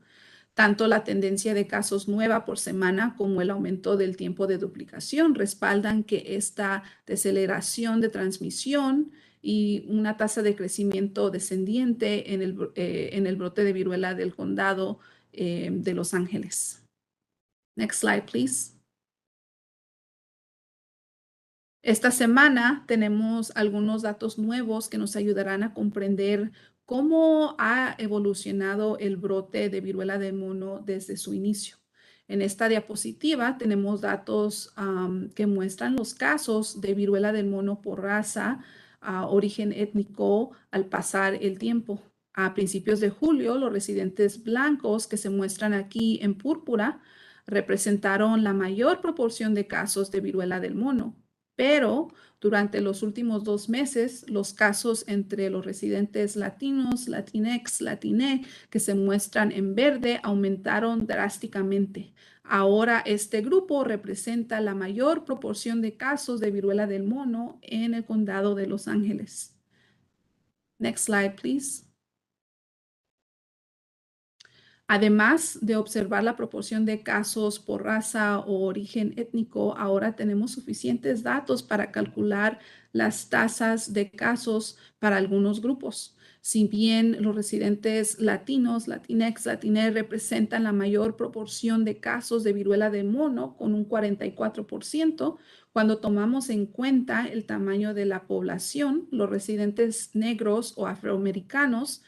Tanto la tendencia de casos nueva por semana como el aumento del tiempo de duplicación respaldan que esta deceleración de transmisión y una tasa de crecimiento descendiente en el brote de viruela del condado de Los Ángeles. Next slide, please. Esta semana tenemos algunos datos nuevos que nos ayudarán a comprender cómo ha evolucionado el brote de viruela del mono desde su inicio. En esta diapositiva tenemos datos que muestran los casos de viruela del mono por raza, origen étnico al pasar el tiempo. A principios de julio, los residentes blancos que se muestran aquí en púrpura representaron la mayor proporción de casos de viruela del mono. Pero durante los últimos 2 meses, los casos entre los residentes latinos, latinex, latiné, que se muestran en verde, aumentaron drásticamente. Ahora este grupo representa la mayor proporción de casos de viruela del mono en el condado de Los Ángeles. Next slide, please. Además de observar la proporción de casos por raza o origen étnico, ahora tenemos suficientes datos para calcular las tasas de casos para algunos grupos. Si bien los residentes latinos, latinex, latiné representan la mayor proporción de casos de viruela del mono con un 44%, cuando tomamos en cuenta el tamaño de la población, los residentes negros o afroamericanos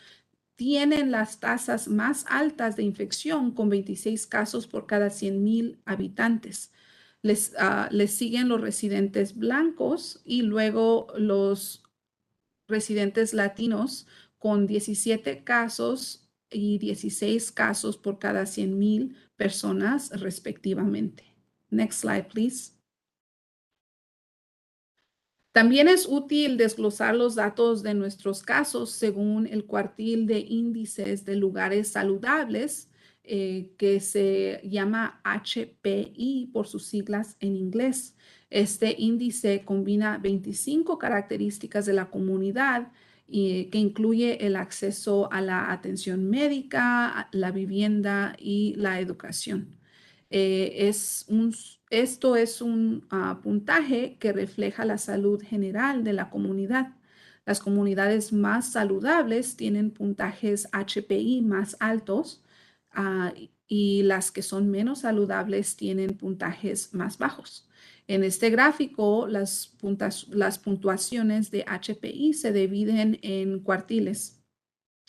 tienen las tasas más altas de infección con 26 casos por cada 100,000 habitantes. Les siguen los residentes blancos y luego los residentes latinos con 17 casos y 16 casos por cada 100,000 personas respectivamente. Next slide, please. También es útil desglosar los datos de nuestros casos según el cuartil de índices de lugares saludables, que se llama HPI por sus siglas en inglés. Este índice combina 25 características de la comunidad que incluye el acceso a la atención médica, la vivienda y la educación. Esto es un puntaje que refleja la salud general de la comunidad. Las comunidades más saludables tienen puntajes HPI más altos y las que son menos saludables tienen puntajes más bajos. En este gráfico, las puntuaciones de HPI se dividen en cuartiles.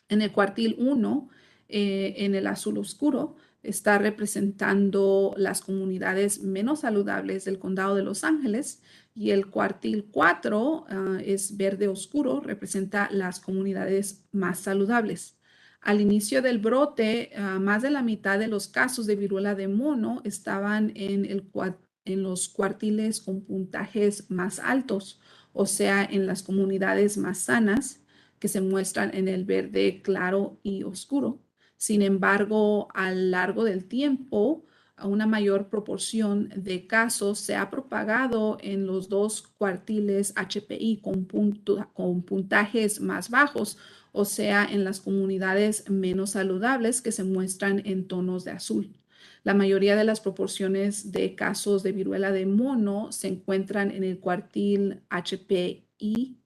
En el cuartil 1, en el azul oscuro, está representando las comunidades menos saludables del condado de Los Ángeles, y el cuartil 4 es verde oscuro, representa las comunidades más saludables. Al inicio del brote, más de la mitad de los casos de viruela de mono estaban en los cuartiles con puntajes más altos, o sea, en las comunidades más sanas, que se muestran en el verde claro y oscuro. Sin embargo, a lo largo del tiempo, una mayor proporción de casos se ha propagado en los 2 cuartiles HPI con puntajes más bajos, o sea, en las comunidades menos saludables que se muestran en tonos de azul. La mayoría de las proporciones de casos de viruela del mono se encuentran en el cuartil HPI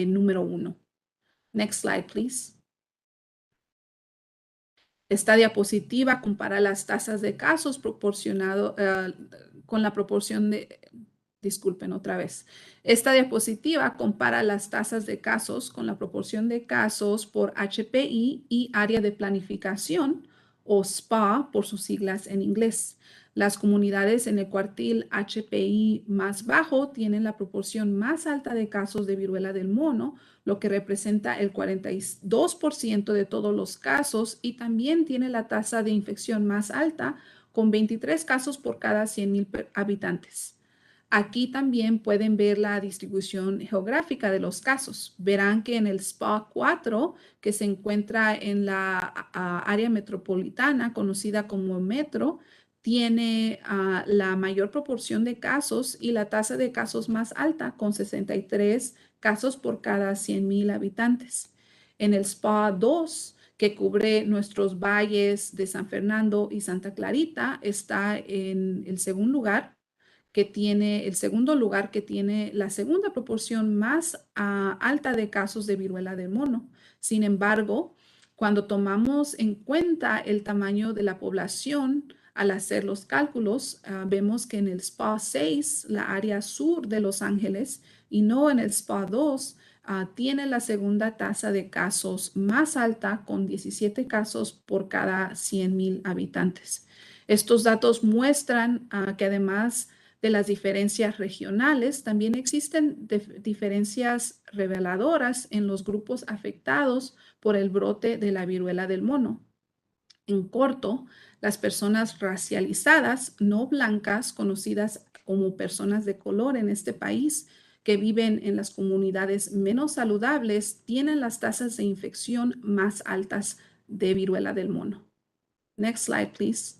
número 1. Next slide, please. Esta diapositiva compara las tasas de casos proporcionado con la proporción de, disculpen otra vez. Esta diapositiva compara las tasas de casos con la proporción de casos por HPI y área de planificación o SPA por sus siglas en inglés. Las comunidades en el cuartil HPI más bajo tienen la proporción más alta de casos de viruela del mono, lo que representa el 42% de todos los casos y también tiene la tasa de infección más alta con 23 casos por cada 100,000 habitantes. Aquí también pueden ver la distribución geográfica de los casos. Verán que en el SPA 4, que se encuentra en la área metropolitana conocida como Metro, tiene la mayor proporción de casos y la tasa de casos más alta, con 63 casos por cada 100,000 habitantes. En el SPA 2, que cubre nuestros valles de San Fernando y Santa Clarita, está en el segundo lugar que tiene la segunda proporción más alta de casos de viruela del mono. Sin embargo, cuando tomamos en cuenta el tamaño de la población al hacer los cálculos, vemos que en el SPA 6, la área sur de Los Ángeles, y no en el SPA 2, tiene la segunda tasa de casos más alta, con 17 casos por cada 100,000 habitantes. Estos datos muestran que además de las diferencias regionales, también existen diferencias reveladoras en los grupos afectados por el brote de la viruela del mono. En corto, las personas racializadas no blancas, conocidas como personas de color en este país, que viven en las comunidades menos saludables, tienen las tasas de infección más altas de viruela del mono. Next slide, please.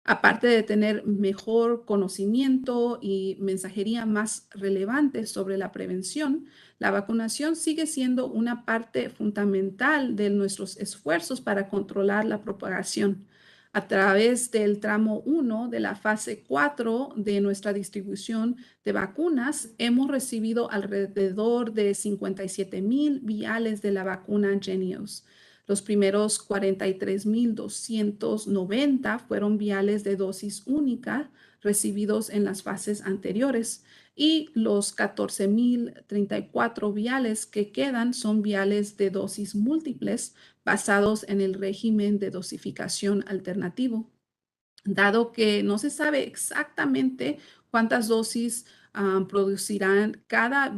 Aparte de tener mejor conocimiento y mensajería más relevante sobre la prevención, la vacunación sigue siendo una parte fundamental de nuestros esfuerzos para controlar la propagación. A través del tramo 1 de la fase 4 de nuestra distribución de vacunas, hemos recibido alrededor de 57,000 viales de la vacuna Jynneos. Los primeros 43,290 fueron viales de dosis única recibidos en las fases anteriores y los 14,034 viales que quedan son viales de dosis múltiples basados en el régimen de dosificación alternativo. Dado que no se sabe exactamente cuántas dosis producirán cada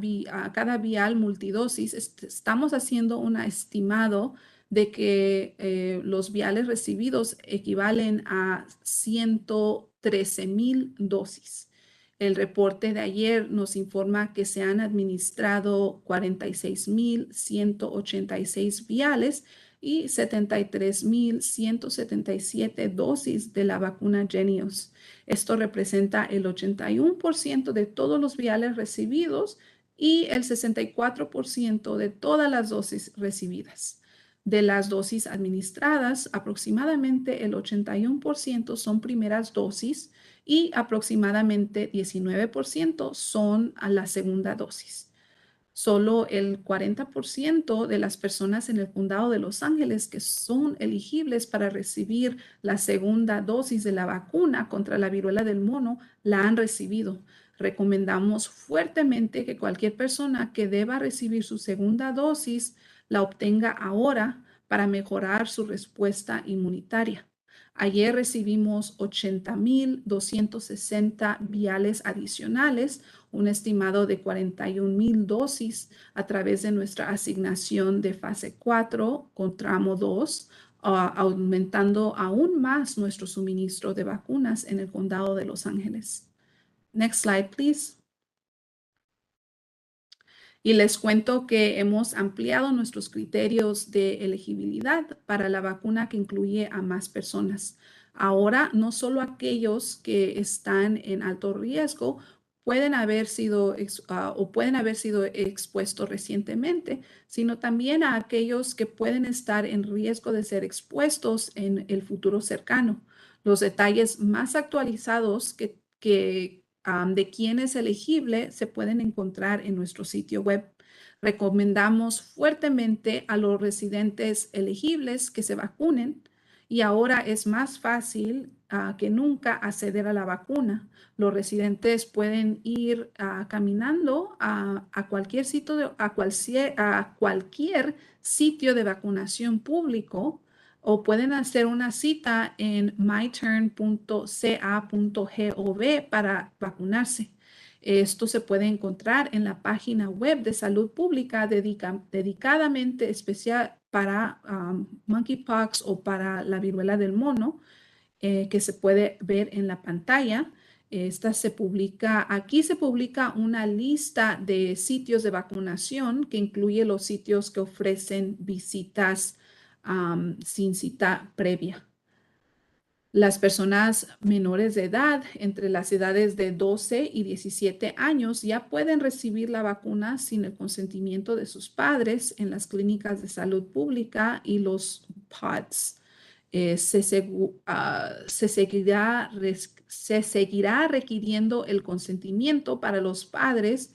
vial multidosis, estamos haciendo un estimado de que los viales recibidos equivalen a 113,000 dosis. El reporte de ayer nos informa que se han administrado 46,186 viales y 73,177 dosis de la vacuna Jynneos. Esto representa el 81% de todos los viales recibidos y el 64% de todas las dosis recibidas. De las dosis administradas, aproximadamente el 81% son primeras dosis y aproximadamente 19% son a la segunda dosis. Solo el 40% de las personas en el condado de Los Ángeles que son elegibles para recibir la segunda dosis de la vacuna contra la viruela del mono la han recibido. Recomendamos fuertemente que cualquier persona que deba recibir su segunda dosis la obtenga ahora para mejorar su respuesta inmunitaria. Ayer recibimos 80,260 viales adicionales, un estimado de 41,000 dosis a través de nuestra asignación de fase 4 con tramo 2, aumentando aún más nuestro suministro de vacunas en el condado de Los Ángeles. Next slide, please. Y les cuento que hemos ampliado nuestros criterios de elegibilidad para la vacuna que incluye a más personas. Ahora, no solo aquellos que están en alto riesgo pueden haber sido expuestos recientemente, sino también a aquellos que pueden estar en riesgo de ser expuestos en el futuro cercano. Los detalles más actualizados de quién es elegible se pueden encontrar en nuestro sitio web. Recomendamos fuertemente a los residentes elegibles que se vacunen y ahora es más fácil que nunca acceder a la vacuna. Los residentes pueden ir caminando a cualquier sitio, a cualquier sitio de vacunación público o pueden hacer una cita en myturn.ca.gov para vacunarse. Esto se puede encontrar en la página web de salud pública dedicadamente especial para monkeypox o para la viruela del mono, que se puede ver en la pantalla. Aquí se publica una lista de sitios de vacunación que incluye los sitios que ofrecen visitas sin cita previa. Las personas menores de edad, entre las edades de 12 y 17 años, ya pueden recibir la vacuna sin el consentimiento de sus padres en las clínicas de salud pública y los PODs. Se seguirá requiriendo el consentimiento para los padres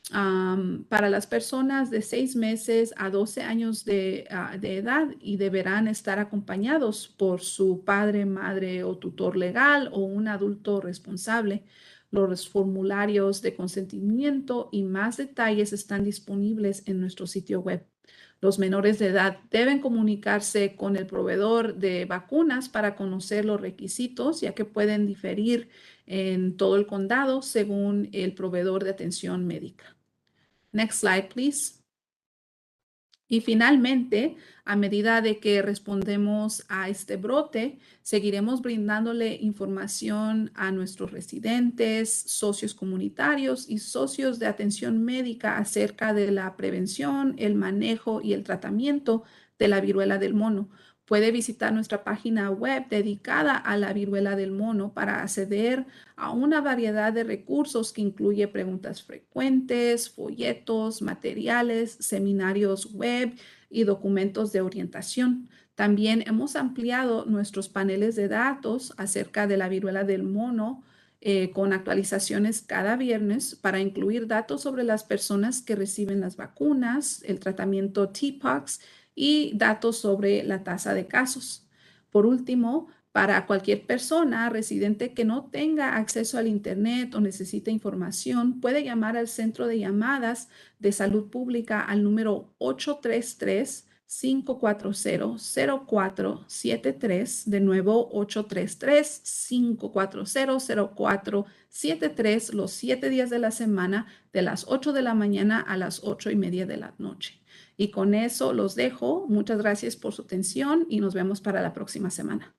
para las personas de 6 meses a 12 años de edad y deberán estar acompañados por su padre, madre o tutor legal o un adulto responsable. Los formularios de consentimiento y más detalles están disponibles en nuestro sitio web. Los menores de edad deben comunicarse con el proveedor de vacunas para conocer los requisitos, ya que pueden diferir en todo el condado según el proveedor de atención médica. Next slide, please. Y finalmente, a medida de que respondemos a este brote, seguiremos brindándole información a nuestros residentes, socios comunitarios y socios de atención médica acerca de la prevención, el manejo y el tratamiento de la viruela del mono. Puede visitar nuestra página web dedicada a la viruela del mono para acceder a una variedad de recursos que incluye preguntas frecuentes, folletos, materiales, seminarios web y documentos de orientación. También hemos ampliado nuestros paneles de datos acerca de la viruela del mono con actualizaciones cada viernes para incluir datos sobre las personas que reciben las vacunas, el tratamiento TPOXX y datos sobre la tasa de casos. Por último, para cualquier persona residente que no tenga acceso al Internet o necesite información, puede llamar al centro de llamadas de salud pública al número 833-540-0473. De nuevo, 833-540-0473 los 7 días de la semana, de las 8 de la mañana a las 8:30 de la noche. Y con eso los dejo. Muchas gracias por su atención y nos vemos para la próxima semana.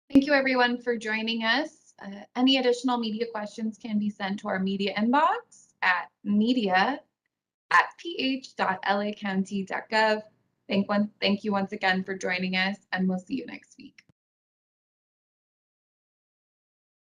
Thank you everyone for joining us. Any additional media questions can be sent to our media inbox at media@ph.lacounty.gov. Thank you once again for joining us, and we'll see you next time.